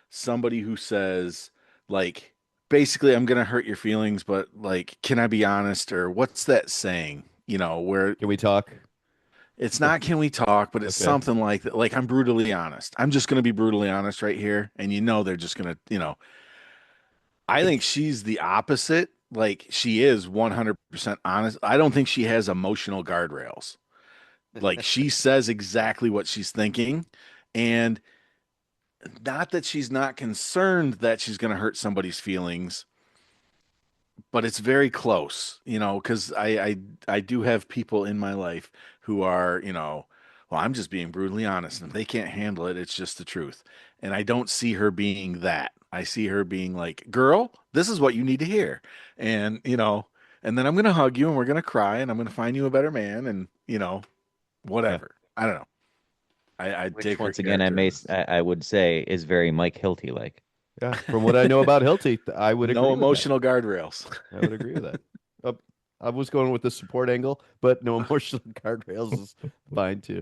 somebody who says, like, basically, I'm gonna hurt your feelings, but like, can I be honest? Or what's that saying? Where Can we talk? it's not can we talk, but it's Okay. something like that. Like, I'm brutally honest. I'm just gonna be brutally honest right here. And they're just gonna. I think she's the opposite. Like, she is 100% honest. I don't think she has emotional guardrails. Like, she says exactly what she's thinking. And not that she's not concerned that she's going to hurt somebody's feelings, but it's very close, because I do have people in my life who are, well, I'm just being brutally honest. And if they can't handle it, it's just the truth. And I don't see her being that. I see her being like, girl, this is what you need to hear. And, and then I'm going to hug you and we're going to cry and I'm going to find you a better man and, Yeah. whatever. I don't know. I Which dig her once again, character. I would say is very Mike Hilty like. Yeah. From what I know about Hilty, I would No agree with that. emotional guardrails. I would agree with that. Uh, I was going with the support angle, but no emotional guardrails is fine too.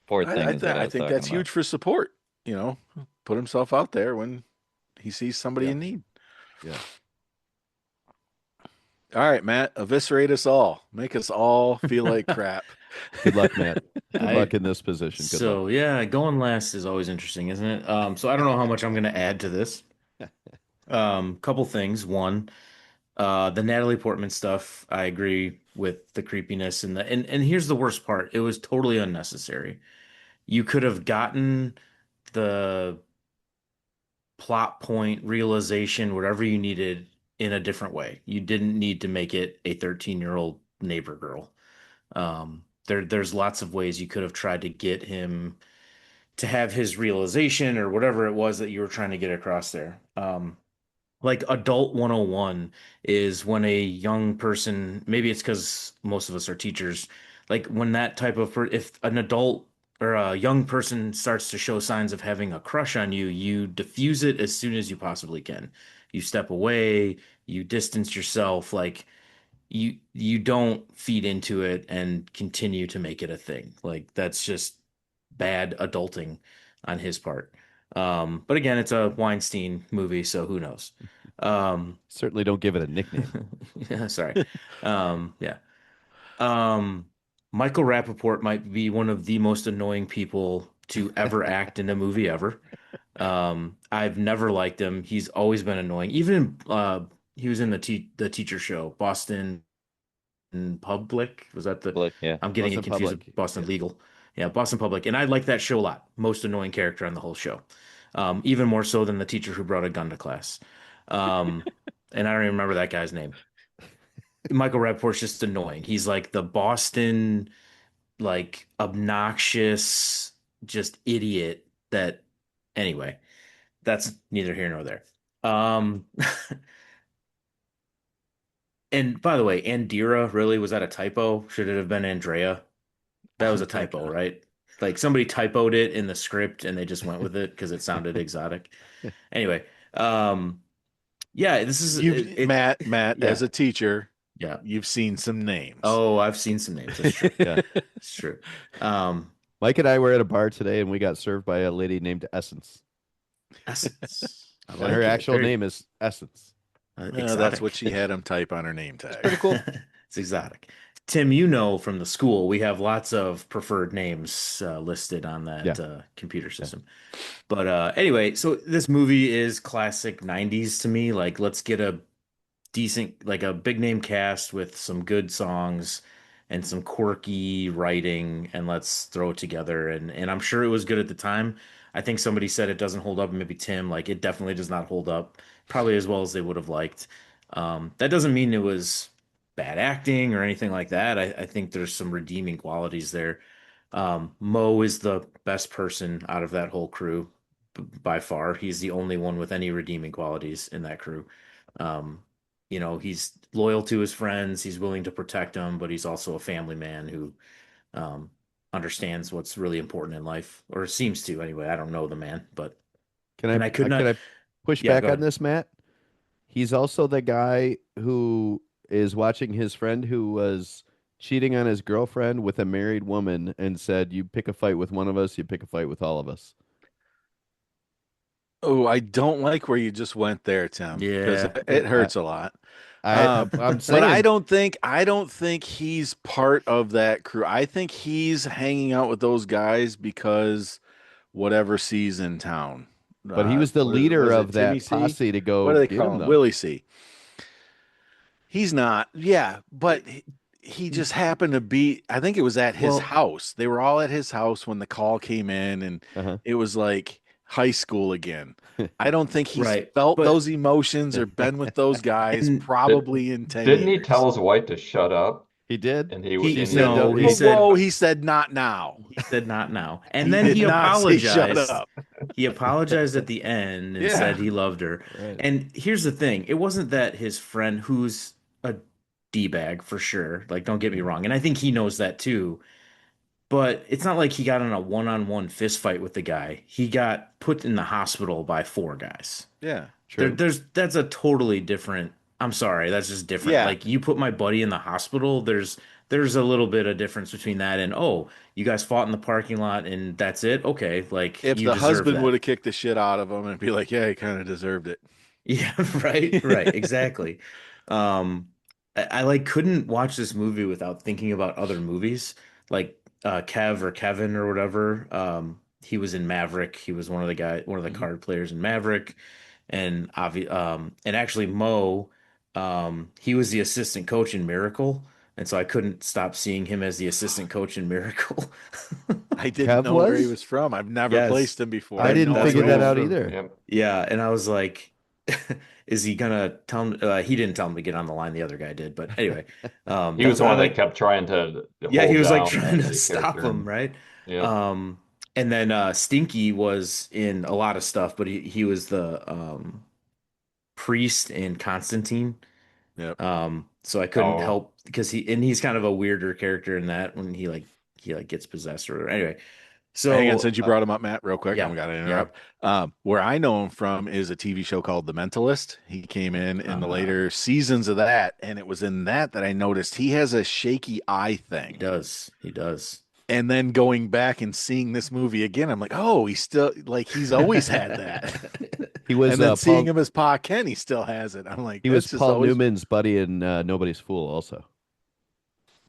Fourth thing is what I I was think talking that's about. huge for support. You know, put himself out there when he sees somebody Yeah. in need. Yeah. All right, Matt, eviscerate us all. Make us all feel like crap. Good luck, Matt. Good I luck in this position. Good luck. so yeah, going last is always interesting, isn't it? So I don't know how much I'm gonna add to this. Couple things. One, the Natalie Portman stuff, I agree with the creepiness and here's the worst part. It was totally unnecessary. You could have gotten the plot point, realization, whatever you needed in a different way. You didn't need to make it a 13-year-old neighbor girl. There's lots of ways you could have tried to get him to have his realization or whatever it was that you were trying to get across there. Like adult 101 is when a young person, maybe it's because most of us are teachers, like when that type of, if an adult or a young person starts to show signs of having a crush on you, you diffuse it as soon as you possibly can. You step away, you distance yourself, like you don't feed into it and continue to make it a thing. Like that's just bad adulting on his part. But again, it's a Weinstein movie, so who knows? Um, Certainly don't give it a nickname. yeah, sorry. Yeah. Um, Michael Rappaport might be one of the most annoying people to ever act in a movie ever. I've never liked him. He's always been annoying. Even in he was in the teacher show, Boston Public. Was that the Look, yeah. I'm getting it Boston confused Public. with Boston Yeah. Legal. Yeah, Boston Public. And I like that show a lot. Most annoying character on the whole show. Even more so than the teacher who brought a gun to class. Um, and I don't even remember that guy's name. Michael Rappaport's just annoying. He's like the Boston, like obnoxious, just idiot that anyway, that's neither here nor there. Um, and by the way, Andira, really, was that a typo? Should it have been Andrea? That was Oh a my typo, God. right? Like somebody typoed it in the script and they just went with it because it sounded exotic. Anyway, um, yeah, this is You've Matt, yeah, as a teacher, yeah. you've seen some names. Oh, I've seen some names. That's true. Yeah. It's true. Um, Mike and I were at a bar today and we got served by a lady named Essence. Essence. I And her like it. actual Very name is Essence. Well, that's what exotic. she had him type on her name It's tag. pretty cool. It's exotic. Tim, you know from the school, we have lots of preferred names listed on Yeah. that computer Yeah. system. But anyway, so this movie is classic 90s to me. Like, let's get a decent, like a big name cast with some good songs and some quirky writing, and let's throw it together. And I'm sure it was good at the time. I think somebody said it doesn't hold up, maybe Tim, like it definitely does not hold up, probably as well as they would have liked. That doesn't mean it was bad acting or anything like that. I think there's some redeeming qualities there. Mo is the best person out of that whole crew by far. He's the only one with any redeeming qualities in that crew. Um, he's loyal to his friends, he's willing to protect them, but he's also a family man who um, understands what's really important in life, or seems to anyway. I don't know the man, but and I could Can not. I push Yeah, back go on ahead. this, Matt? He's also the guy who is watching his friend who was cheating on his girlfriend with a married woman and said, "You pick a fight with one of us, you pick a fight with all of us." Oh, I don't like where you just went there, Tim, because Yeah, it I, hurts a lot. I Um, I'm but saying, I don't think he's part of that crew. I think he's hanging out with those guys because whatever C's in town. but he was the leader Was it of Timmy that C? posse to What go do they get call him, him? though. Willie C. He's not. Yeah, but he just happened to be, I think it was at his well, house. They were all at his house when the call came in, and Uh-huh. it was like high school again. I don't think he's right, felt but those emotions or been with those guys and Did, probably in 10 didn't he years. tell his wife to shut up? He did. And he He He and he said, no, "Don't." he whoa, He, said whoa, he said not now. he said not now, and He then did he not say shut apologized. up. He apologized at the end and said Yeah. he loved her. right. And here's the thing: it wasn't that his friend, who's a d-bag for sure. Like, don't get me wrong, and I think he knows that too. But it's not like he got in a one-on-one fist fight with the guy. He got put in the hospital by four guys. Yeah. True. That's a totally different. I'm sorry, that's just different. Yeah. Like, you put my buddy in the hospital, there's a little bit of difference between that and, oh, you guys fought in the parking lot and that's it. Okay, like If you the deserve husband would that. have kicked the shit out of him and be like, yeah, he kind of deserved it. Yeah, right, right, exactly. Um, I like couldn't watch this movie without thinking about other movies, like Kev or Kevin or whatever. He was in Maverick. He was one of the Mhm. card players in Maverick, and actually Mo, he was the assistant coach in Miracle, and so I couldn't stop seeing him as the assistant coach in Miracle. I didn't Kev know where he was? was from. I've never Yes, placed him before. I I had didn't no that's figure where he that was idea. out from. either. yep. Yeah, and I was like, is he gonna tell him? He didn't tell him to get on the line. The other guy did. But anyway, He was that's the I one that like. kept trying to Yeah, he hold was like down trying to the stop character. him, And right? yep. Um, and then Stinky was in a lot of stuff, but he was the priest in Constantine. Yep. So I couldn't Oh, help because he's kind of a weirder character in that when he like gets possessed or anyway. Hang on, So since you brought him up, Matt, real quick. yeah, I'm gonna yeah. interrupt. Where I know him from is a TV show called The Mentalist. He came in the Uh, later seasons of that, and it was in that I noticed he has a shaky eye he thing. does. He does. And then going back and seeing this movie again, I'm like, oh, he's still like he's always had that. He was And then seeing Paul. him as Pa Ken, he still has it. I'm like, He was that's just Paul always. Newman's buddy in Nobody's Fool. Also,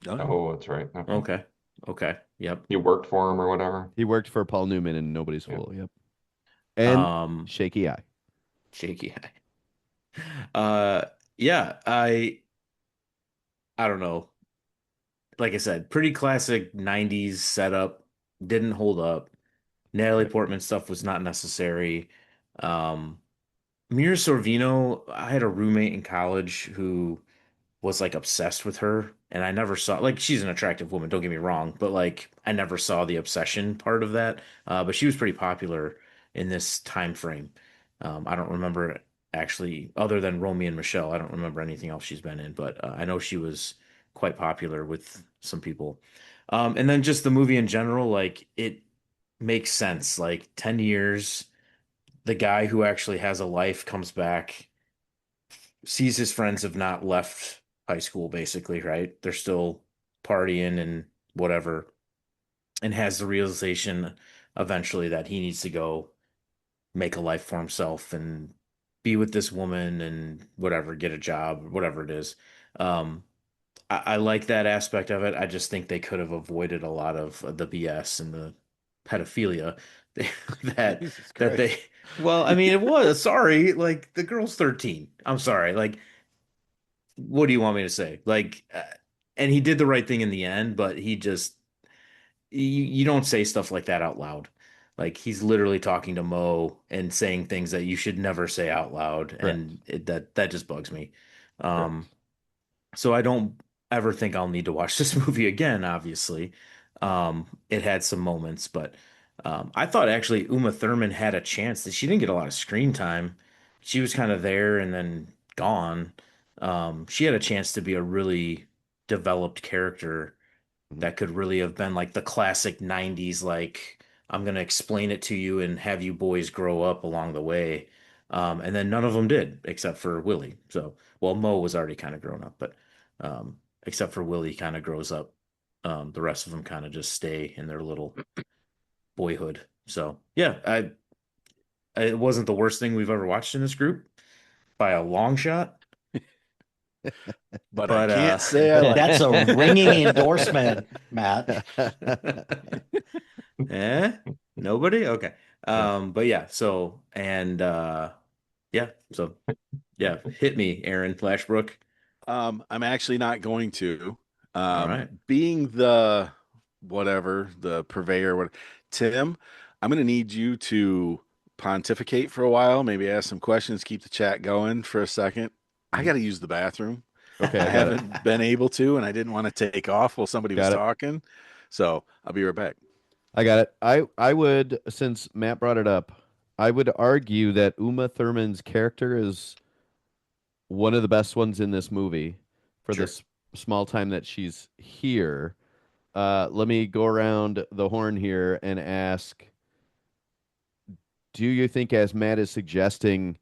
Oh, yeah. oh, that's right. Okay. Okay. Okay. Yep. He worked for him or whatever. he worked for Paul Newman in Nobody's Yep. Fool. Yep. And Um, shaky eye. shaky eye. Yeah, I don't know. Like I said, pretty classic 90s setup. Didn't hold up. Natalie Right. Portman stuff was not necessary. Um, Mira Sorvino, I had a roommate in college who was like obsessed with her, and I never saw like she's an attractive woman, don't get me wrong, but like I never saw the obsession part of that. But she was pretty popular in this time frame. I don't remember actually, other than Romy and Michelle, I don't remember anything else she's been in, but I know she was quite popular with some people. And then just the movie in general, like it makes sense. Like 10 years, the guy who actually has a life comes back, sees his friends have not left high school, basically, right? They're still partying and whatever, and has the realization eventually that he needs to go make a life for himself and be with this woman and whatever, get a job, whatever it is. Um, I like that aspect of it. I just think they could have avoided a lot of the BS and the pedophilia that Jesus that they. Christ. Well, I mean, it was sorry. Like the girl's 13. I'm sorry. Like, what do you want me to say? Like, and he did the right thing in the end, but he just you don't say stuff like that out loud. Like he's literally talking to Mo and saying things that you should never say out loud, Correct. and that just bugs me. Um, Correct. so I don't ever think I'll need to watch this movie again, obviously. It had some moments, but I thought actually Uma Thurman had a chance that she didn't get a lot of screen time. She was kind of there and then gone. She had a chance to be a really developed character Mhm. that could really have been like the classic 90s, like, I'm going to explain it to you and have you boys grow up along the way. And then none of them did, except for Willie. So, well, Mo was already kind of grown up, but except for Willie kind of grows up. The rest of them kind of just stay in their little boyhood. So, yeah, it wasn't the worst thing we've ever watched in this group by a long shot. But I But can't say I like That's a it. ringing endorsement, Matt. eh, nobody? Okay. Yeah. But yeah, so and yeah, so yeah, hit me, Aaron Flashbrook. I'm actually not going to. All right. Being the whatever, the purveyor, what Tim, I'm gonna need you to pontificate for a while, maybe ask some questions, keep the chat going for a second. I Mhm. gotta use the bathroom. Okay, I I got it. haven't been able to, and I didn't want to take off while somebody was Got it. talking. So I'll be right back. I got it. I would, since Matt brought it up, I would argue that Uma Thurman's character is one of the best ones in this movie for Sure. this small time that she's here. Let me go around the horn here and ask, do you think, as Matt is suggesting,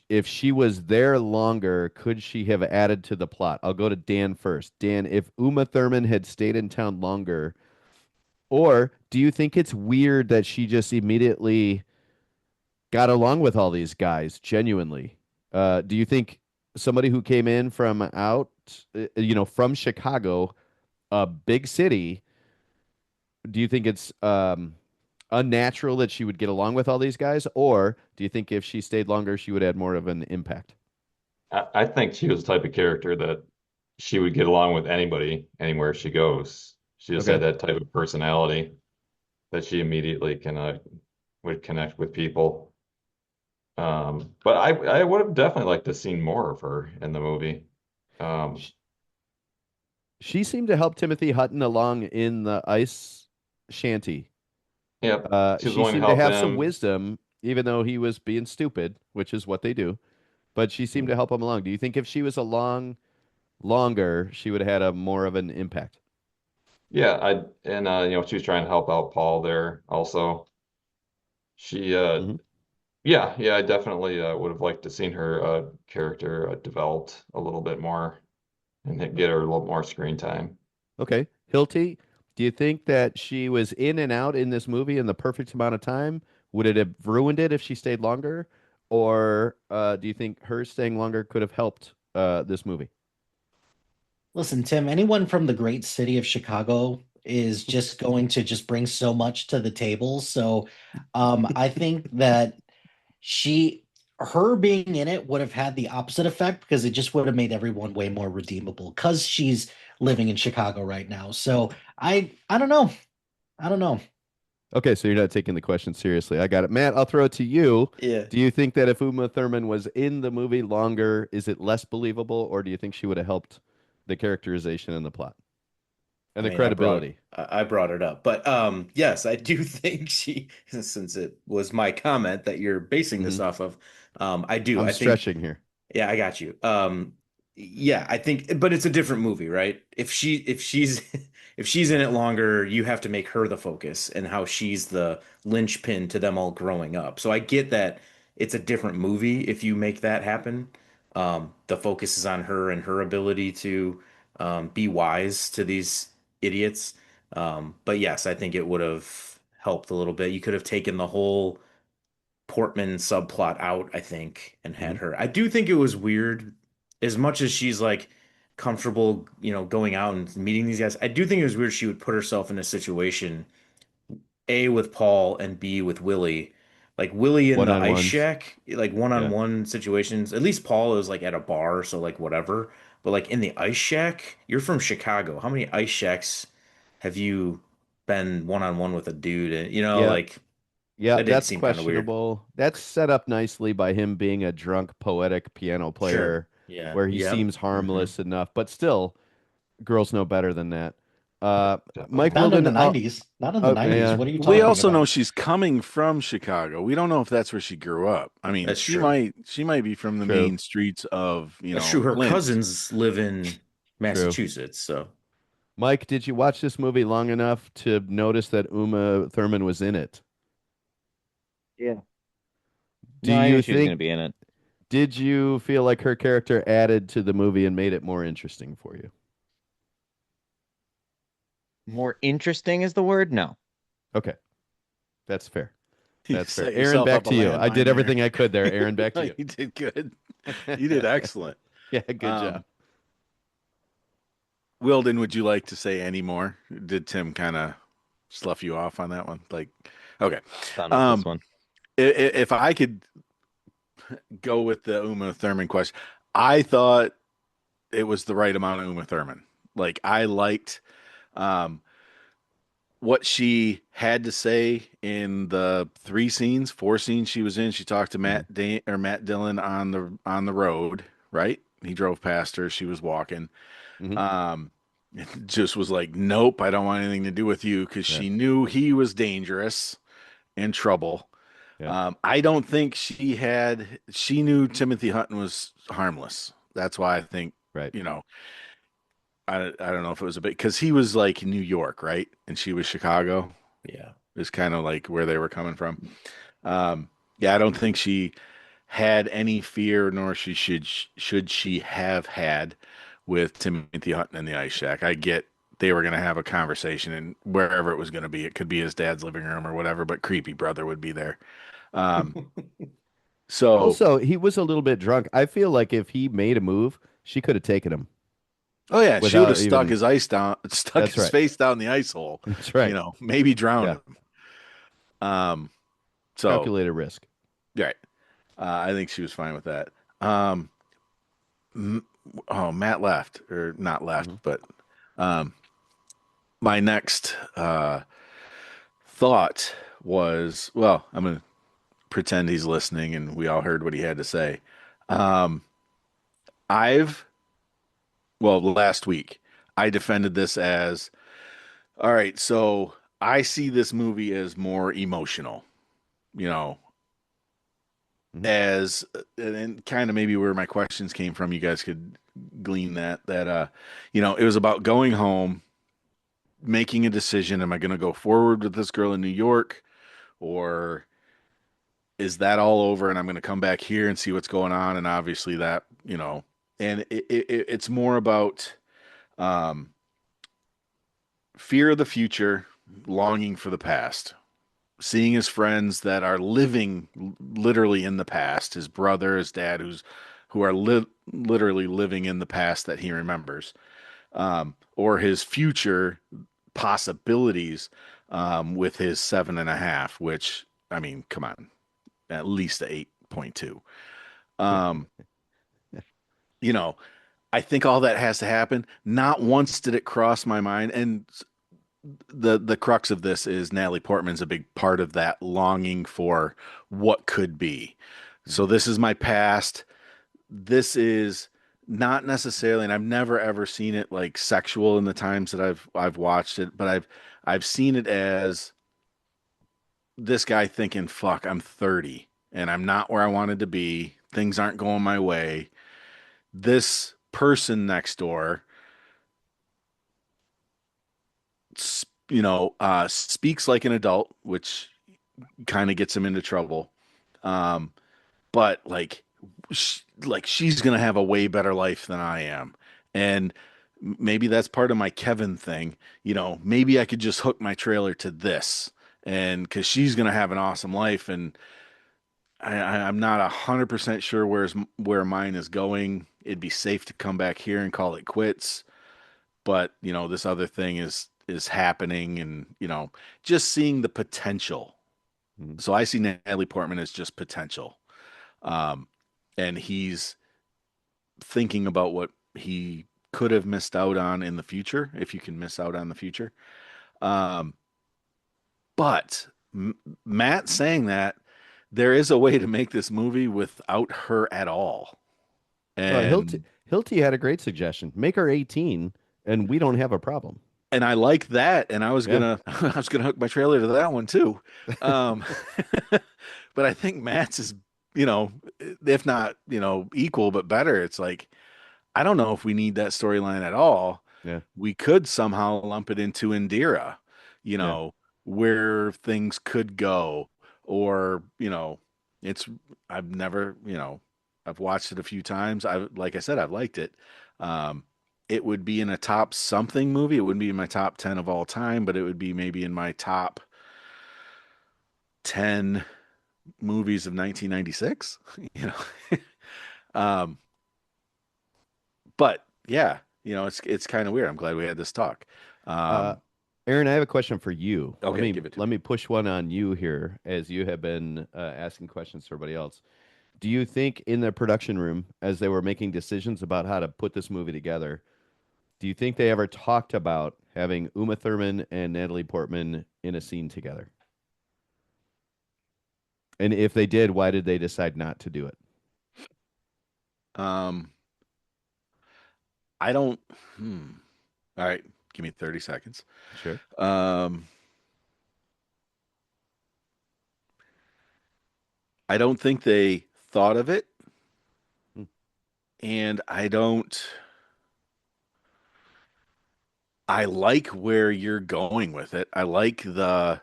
if she was there longer, could she have added to the plot? I'll go to Dan first. Dan, if Uma Thurman had stayed in town longer, or do you think it's weird that she just immediately got along with all these guys genuinely? Do you think somebody who came in from out, from Chicago, a big city, do you think it's unnatural that she would get along with all these guys, or do you think if she stayed longer, she would add more of an impact? I think she was the type of character that she would get along with anybody, anywhere she goes. She just Okay. had that type of personality that she immediately can would connect with people. But I would have definitely liked to seen more of her in the movie. Um, Sh- She seemed to help Timothy Hutton along in the ice shanty. yeah, she was She willing to seemed to help have some him. wisdom, even though he was being stupid, which is what they do. But she seemed to help him along. Do you think if she was along longer, she would have had a more of an impact? Yeah, she was trying to help out Paul there also. She Hmm. yeah, I definitely would have liked to seen her character developed a little bit more and get her a little more screen time. Okay. Hilty, do you think that she was in and out in this movie in the perfect amount of time? Would it have ruined it if she stayed longer? Or do you think her staying longer could have helped this movie? Listen, Tim, anyone from the great city of Chicago is just going to just bring so much to the table. So I think that her being in it would have had the opposite effect because it just would have made everyone way more redeemable because she's living in Chicago right now. So I don't know. I don't know. Okay, so you're not taking the question seriously. I got it. Matt, I'll throw it to you. Yeah. Do you think that if Uma Thurman was in the movie longer, is it less believable, or do you think she would have helped the characterization and the plot I and the mean, credibility? I brought it up, but yes, I do think she, since it was my comment that you're basing this Hmm. off of, I do. I'm I think stretching here. yeah, I got you. Yeah, I think, but it's a different movie, right? If she's if she's in it longer, you have to make her the focus and how she's the linchpin to them all growing up. So I get that it's a different movie if you make that happen. The focus is on her and her ability to be wise to these idiots. But yes, I think it would have helped a little bit. You could have taken the whole Portman subplot out, I think, and had Hmm. her. I do think it was weird, as much as she's like comfortable, going out and meeting these guys. I do think it was weird she would put herself in a situation, A, with Paul and B, with Willie. Like Willie in One the on ice ones. shack, like Yeah. one-on-one situations. At least Paul is like at a bar, so like whatever. But like in the ice shack, you're from Chicago. How many ice shacks have you been one-on-one with a dude? And Yeah. like Yeah, that did that's seem kind of weird. questionable. That's set up nicely by him being a drunk, poetic piano Sure. player Yeah. where he Yep. seems Hmm. harmless enough, but still, girls know better than that. Uh, Mike Definitely. Not in Wilden, the 90s. Not in the oh 90s. yeah, What are you We yeah, talking also know about? she's coming from Chicago. We don't know if that's where she grew up. I mean, That's true. she might be from the true, mean streets of, That's true. Her Flint. cousins live in true. Massachusetts, so Mike, did you watch this movie long enough to notice that Uma Thurman was in it? Yeah. Do No, I knew you she was going think, to be in it. did you feel like her character added to the movie and made it more interesting for you? More interesting is the word? No. Okay, that's fair. You That's fair. set Aaron, yourself back up a to you. I landmine did there. everything I could there. Aaron, back to you. You did good. You did excellent. Yeah, good job. Um, Wilden, would you like to say any more? Did Tim kind of slough you off on that one? Like, okay. Done with this Um, one. if I could go with the Uma Thurman question, I thought it was the right amount of Uma Thurman. Like, I liked um, what she had to say in the four scenes she was in. She talked to Mhm, Matt Dillon on the road, right? He drove past her. She was walking. mhm. Um, just was like, nope, I don't want anything to do with you because Yeah, she knew he was dangerous and trouble. yeah, I don't think she knew Timothy Hutton was harmless. That's why I think, right. you know, I don't know if it was a bit because he was like New York, right? And she was Chicago. yeah. Is kind of like where they were coming from. Yeah, I don't think she had any fear, nor should she have had with Timothy Hutton in the ice shack. I get they were going to have a conversation, and wherever it was going to be, it could be his dad's living room or whatever. But creepy brother would be there. Um, so, Also, he was a little bit drunk. I feel like if he made a move, she could have taken him oh yeah, she would have without stuck even. his ice down, stuck That's his right. face down the ice hole. That's right. Maybe drowned Yeah. him. Um, so Calculated risk. right. I think she was fine with that. Um, M- oh, Matt left or not left, Hmm. but um, my next thought was, well, I'm gonna pretend he's listening and we all heard what he had to say. Um, I've, well, last week I defended this as, all right, so I see this movie as more emotional, you know, Hmm. as and kind of maybe where my questions came from. You guys could glean that it was about going home, making a decision. Am I going to go forward with this girl in New York, or is that all over and I'm going to come back here and see what's going on? And obviously that, and it's more about um, fear of the future, longing for the past, seeing his friends that are living literally in the past, his brother, his dad, who are literally living in the past that he remembers, or his future possibilities with his 7.5, which I mean, come on, at least a 8.2. Um, you know, I think all that has to happen. Not once did it cross my mind, and the crux of this is Natalie Portman's a big part of that longing for what could be. So this is my past. This is not necessarily, and I've never ever seen it like sexual in the times that I've watched it, but I've seen it as this guy thinking, fuck, I'm 30 and I'm not where I wanted to be. Things aren't going my way. This person next door, speaks like an adult, which kind of gets him into trouble. Um, but like she's gonna have a way better life than I am, and maybe that's part of my Kevin thing. Maybe I could just hook my trailer to this, and because she's gonna have an awesome life, and I'm not 100% sure where mine is going. It'd be safe to come back here and call it quits, but this other thing is happening, and just seeing the potential. Mhm. So I see Natalie Portman as just potential. Um, and he's thinking about what he could have missed out on in the future, if you can miss out on the future. Um, but Matt saying that there is a way to make this movie without her at all. And Hilty had a great suggestion. Make her 18 and we don't have a problem. and I like that, and I was Yeah. gonna I was gonna hook my trailer to that one too. Um, but I think Matt's is, if not, equal but better. It's like I don't know if we need that storyline at all. Yeah. We could somehow lump it into Indira, you Yeah. know, where things could go, or, it's I've never, I've watched it a few times. Like I said, I've liked it. Um, it would be in a top something movie. It wouldn't be in my top 10 of all time, but it would be maybe in my top 10 movies of 1996, you know. Um, but yeah, it's kind of weird. I'm glad we had this talk. Uh, Um, Aaron, I have a question for you. Let okay, me give it to let me. me push one on you here as you have been asking questions to everybody else. Do you think in the production room, as they were making decisions about how to put this movie together, do you think they ever talked about having Uma Thurman and Natalie Portman in a scene together? And if they did, why did they decide not to do it? Um, I don't. Hmm. All right, give me 30 seconds. Sure. Um, I don't think they thought of it, Hmm. and I don't. I like where you're going with it. I like the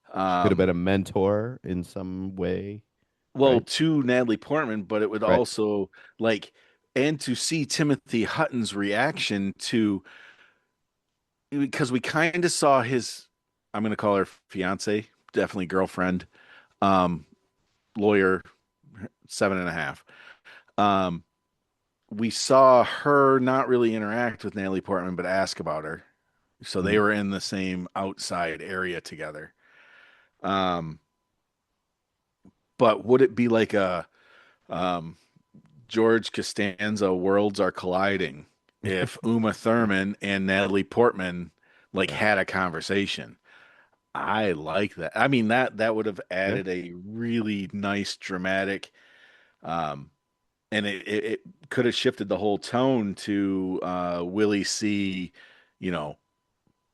She could have been um a mentor in some way, well, right? to Natalie Portman, but it would Right. also like, and to see Timothy Hutton's reaction to, because we kind of saw his, I'm going to call her fiance, definitely girlfriend, um, lawyer, 7.5. Um, we saw her not really interact with Natalie Portman, but ask about her. So they Mhm. were in the same outside area together. Um, but would it be like a um, George Costanza worlds are colliding if Uma Thurman and Natalie Portman like Yeah. had a conversation? I like that. I mean, that would have Yeah. added a really nice dramatic, um, and it could have shifted the whole tone to Willie C. You know,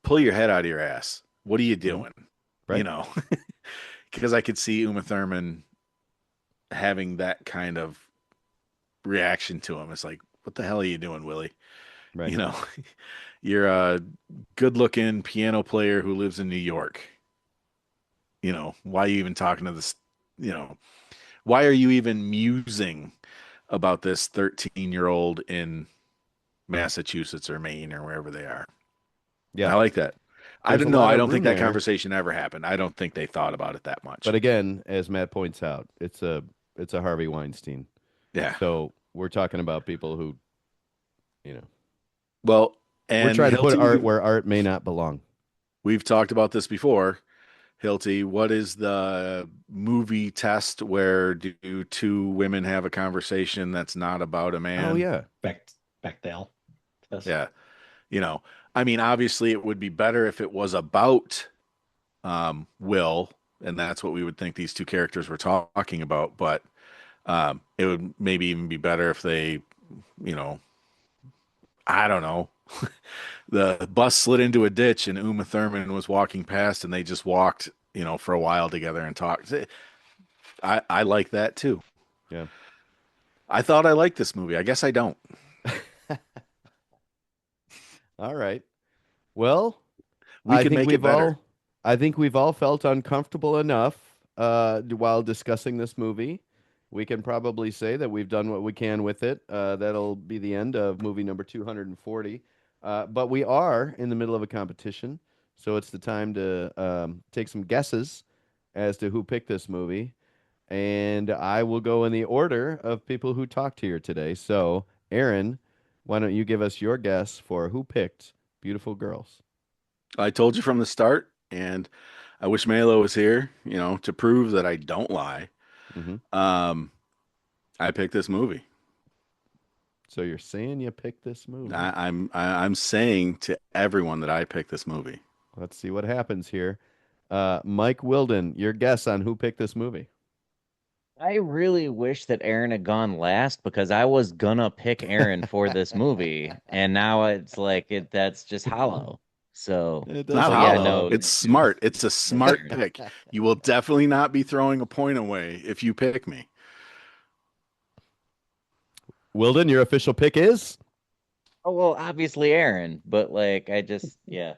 pull your head out of your ass. What are you Mhm. doing? You Right. know, because I could see Uma Thurman having that kind of reaction to him. It's like, what the hell are you doing, Willie? Right. You know, you're a good-looking piano player who lives in New York. Why are you even talking to this? You know, why are you even musing about this 13-year-old in Massachusetts or Maine or wherever they are? Yeah. I like that. I There's a don't know. lot I of don't think room that there. conversation ever happened. I don't think they thought about it that But much. again, as Matt points out, it's a Harvey Weinstein. Yeah. So we're talking about people who, you know, Well, we're and trying to put art Hilty, where art may not belong. we've talked about this before. Hilty, what is the movie test where do two women have a conversation that's not about a Oh man? yeah. Back Bechdel. Yes. Yeah. You know, I mean, obviously it would be better if it was about Will, and that's what we would think these two characters were talking about, but it would maybe even be better if they, you know, I don't know, the bus slid into a ditch and Uma Thurman was walking past and they just walked, for a while together and talked. I like that too. Yeah. I thought I liked this movie. I guess I don't. All right. Well, We I could think make it we've better. all I think we've all felt uncomfortable enough while discussing this movie. We can probably say that we've done what we can with it. That'll be the end of movie number 240. But we are in the middle of a competition, so it's the time to take some guesses as to who picked this movie. And I will go in the order of people who talked here today. So, Aaron, why don't you give us your guess for who picked Beautiful Girls? I told you from the start, and I wish Malo was here, to prove that I don't lie. Mm-hmm. Um, I picked this movie. So you're saying you picked this movie. I'm saying to everyone that I picked this movie. Let's see what happens here. Mike Wilden, your guess on who picked this movie? I really wish that Aaron had gone last because I was gonna pick Aaron for this movie, and now it's like that's just hollow. So, It It's not doesn't yeah, hollow. no, follow. It's smart. It's a that's smart Aaron. pick. You will definitely not be throwing a point away if you pick me. Wilden, your official pick is? Oh well, obviously Aaron, but like yeah,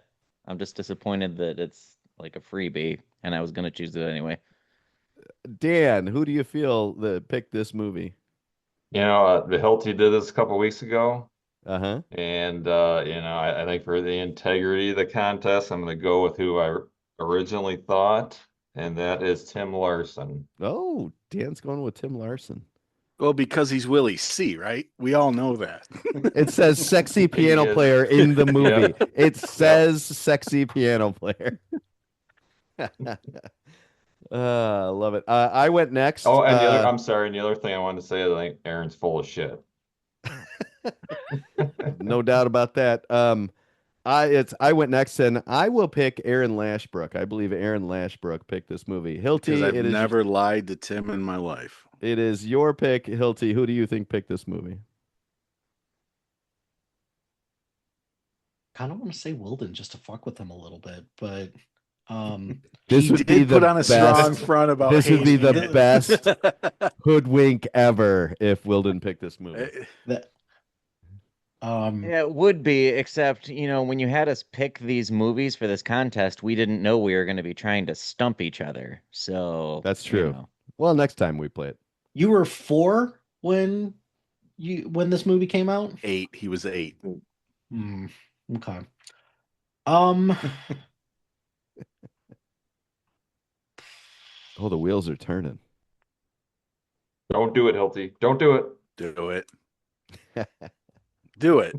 I'm just disappointed that it's like a freebie, and I was gonna choose it anyway. Dan, who do you feel that picked this movie? The Hilti did this a couple weeks ago, Uh-huh. and I think for the integrity of the contest, I'm going to go with who I originally thought, and that is Tim Larson. Oh, Dan's going with Tim Larson. Well, because he's Willie C, right? We all know that. It says sexy He piano is. player in the movie. Yep. It says sexy piano player. Love it. I went next. Oh, and I'm sorry, and the other thing I wanted to say is I think Aaron's full of shit. No doubt about that. I went next, and I will pick Aaron Lashbrook. I believe Aaron Lashbrook picked this movie. Because Hilty, I've never lied to Tim in my life. it is your pick, Hilty. Who do you think picked this movie? Kind of want to say Wilden just to fuck with him a little bit, but um, This He would be did put the on a strong best. front about This would be hating the it. best hoodwink ever if Wilden picked this movie. that Yeah, it would be, except, when you had us pick these movies for this contest, we didn't know we were going to be trying to stump each other. So, That's true. Well, next time we play it. you were 4 when this movie came out. 8. He was 8. Okay. Um, Oh, the wheels are turning. Don't do it, Hilty. Don't do it. Do it. Do it.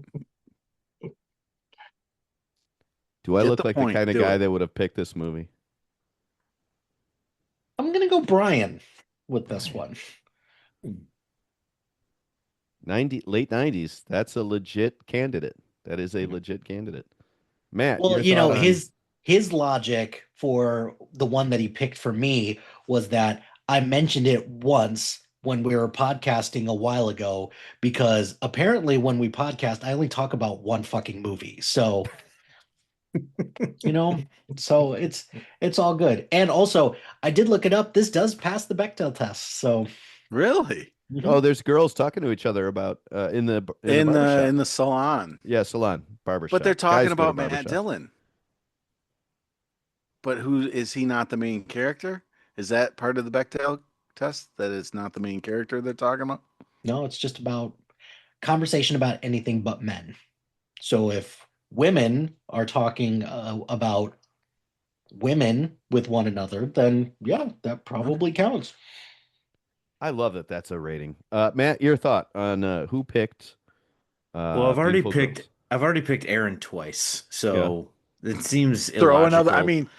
Do I Get look the like point. the kind of Do guy it. that would have picked this movie? I'm gonna go Brian with this one. Late 90s. That's a legit candidate. That is a legit candidate. Matt, Well, your thought on his logic for the one that he picked for me was that I mentioned it once when we were podcasting a while ago, because apparently when we podcast, I only talk about one fucking movie. So, so it's all good. And also, I did look it up. This does pass the Bechdel test. So, Really? Oh, there's girls talking to each other about in the barbershop. In the salon. Yeah, salon, barbershop. But they're talking Guys go to about Matt barbershop. Dillon. But who is he not the main character? Is that part of the Bechdel test that it's not the main character they're talking about? no, it's just about conversation about anything but men. So if women are talking about women with one another, then yeah, that probably counts. I love that that's a rating. Matt, your thought on who picked Well, Beautiful Girls? I've already picked Aaron twice, so it seems Throw another. illogical. I mean,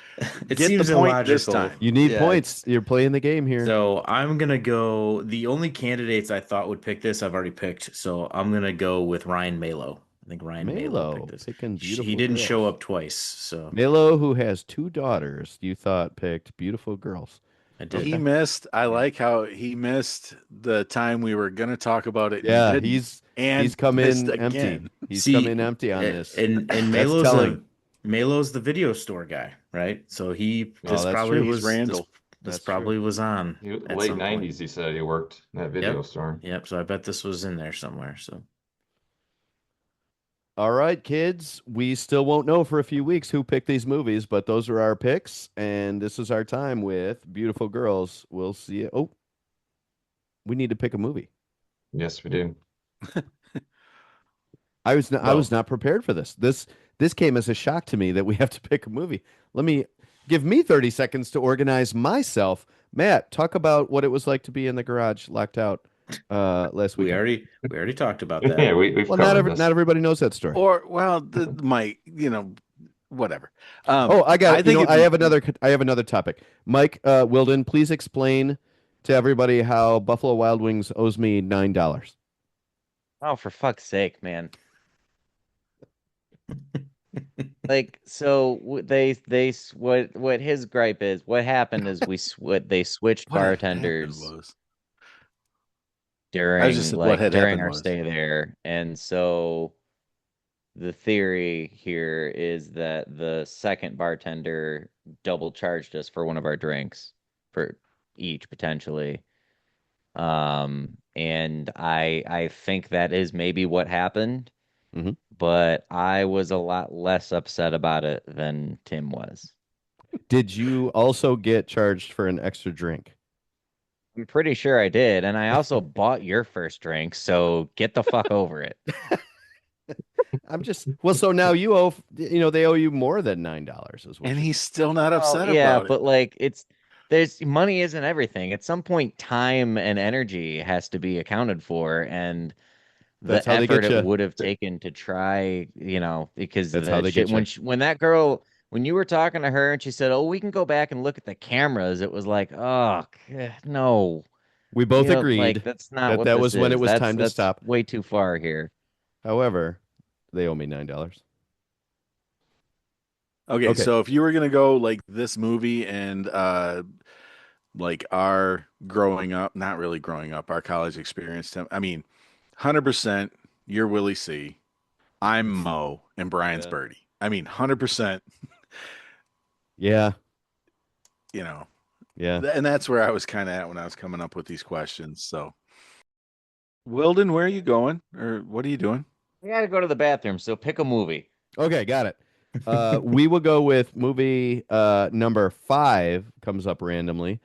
It get seems the point this illogical. time. You need Yeah. points. You're playing the game here. So I'm gonna go. The only candidates I thought would pick this, I've already picked. So I'm gonna go with Ryan Malo. I think Ryan Malo Malo picked this. picking Beautiful He didn't show Girls. up twice, so Malo, who has 2 daughters, you thought picked Beautiful Girls. I did. He missed. I like how he missed the time we were gonna talk about it. and Yeah, didn't, and he's come missed in empty. again. He's See, come in empty on this. And That's Malo's telling. Malo's the video store guy, right? So Oh, that's true. He's Randall. This That's probably was on at Late some point. 90s, he said he worked in that video Yep. store. Yep. So I bet this was in there somewhere. So All right, kids. We still won't know for a few weeks who picked these movies, but those are our picks, and this is our time with Beautiful Girls. We'll see you. Oh, we need to pick a movie. Yes, we do. I was not prepared for this. This came as a shock to me that we have to pick a movie. give me 30 seconds to organize myself. Matt, talk about what it was like to be in the garage locked out last We weekend. already talked about Yeah, that. we've Well, covered this. not everybody knows that story. Or well, my whatever. Oh, I got I it. think I have another topic. Mike Wilden, please explain to everybody how Buffalo Wild Wings owes me $9. Oh, for fuck's sake, man. Like, so what his gripe is, what happened is they switched what had happened bartenders was I was just during what had during happened our was stay there. And so the theory here is that the second bartender double charged us for one of our drinks for each potentially. And I think that is maybe what happened, Mhm. but I was a lot less upset about it than Tim was. Did you also get charged for an extra drink? I'm pretty sure I did, and I also bought your first drink, so get the fuck over it. I'm just well. So now you owe. They owe you more than $9. Is what and you're he's still not Well, upset yeah, about it. but like there's money isn't everything. At some point, time and energy has to be accounted for, and That's the how they effort get it you. would have taken to try, because That's how the they shit get you. when that girl when you were talking to her and she said, "Oh, we can go back and look at the cameras," it was like, "Oh, no." We both Like agreed that's not that what that this was when it is. was time to That's stop. way too far here. However, they owe me $9. Okay, Okay. so if you were gonna go like this movie and like our growing up, not really growing up, our college experience, I mean, 100% you're Willie C. I'm Mo and Brian's Yeah. Birdie. I mean, 100%, Yeah. you know, Yeah. and that's where I was kind of at when I was coming up with these questions. So, Wilden, where are you going, or what are you doing? I gotta go to the bathroom, so pick a movie. Okay, got it. We will go with movie number 5 comes up randomly,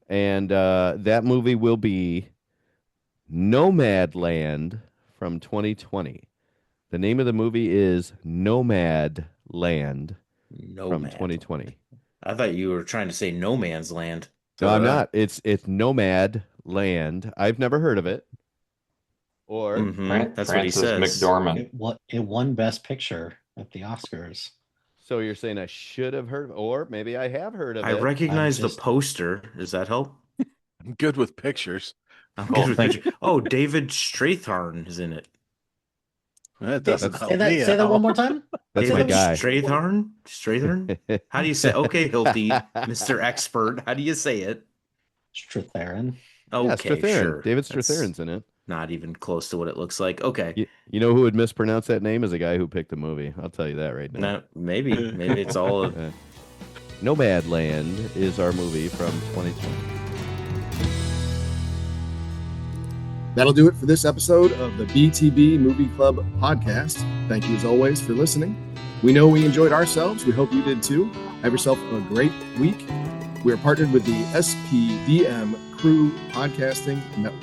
and that movie will be Nomad Land from 2020. The name of the movie is Nomad Land from Nomad. 2020. I thought you were trying to say no man's land. No, So I'm did I. not. It's Nomad Land. I've never heard of it. Or That's what he Francis says. McDormand. It won Best Picture at the Oscars. so you're saying I should have heard of, or maybe I have heard of I it. recognize the just- poster. Does that help? I'm good with pictures. I'm Well, good with thank- picture. Oh, David Strathairn is in it. That doesn't help Say that. me Say that out. one more time. That's Say my that guy. Strathairn? Strathairn? How do you say? Okay, Hilty, Mr. Expert. How do you say it? Strathairn. Yeah, Okay, Strathairn. sure. David That's Strathairn's in it. not even close to what it looks like. Okay. You know who would mispronounce that name is a guy who picked the movie. I'll tell you that right now. No, maybe it's all Uh, Nomad Land is our movie from 2020. That'll do it for this episode of the BTB Movie Club podcast. Thank you as always for listening. We know we enjoyed ourselves. We hope you did too. Have yourself a great week. We are partnered with the SPDM Crew Podcasting Network.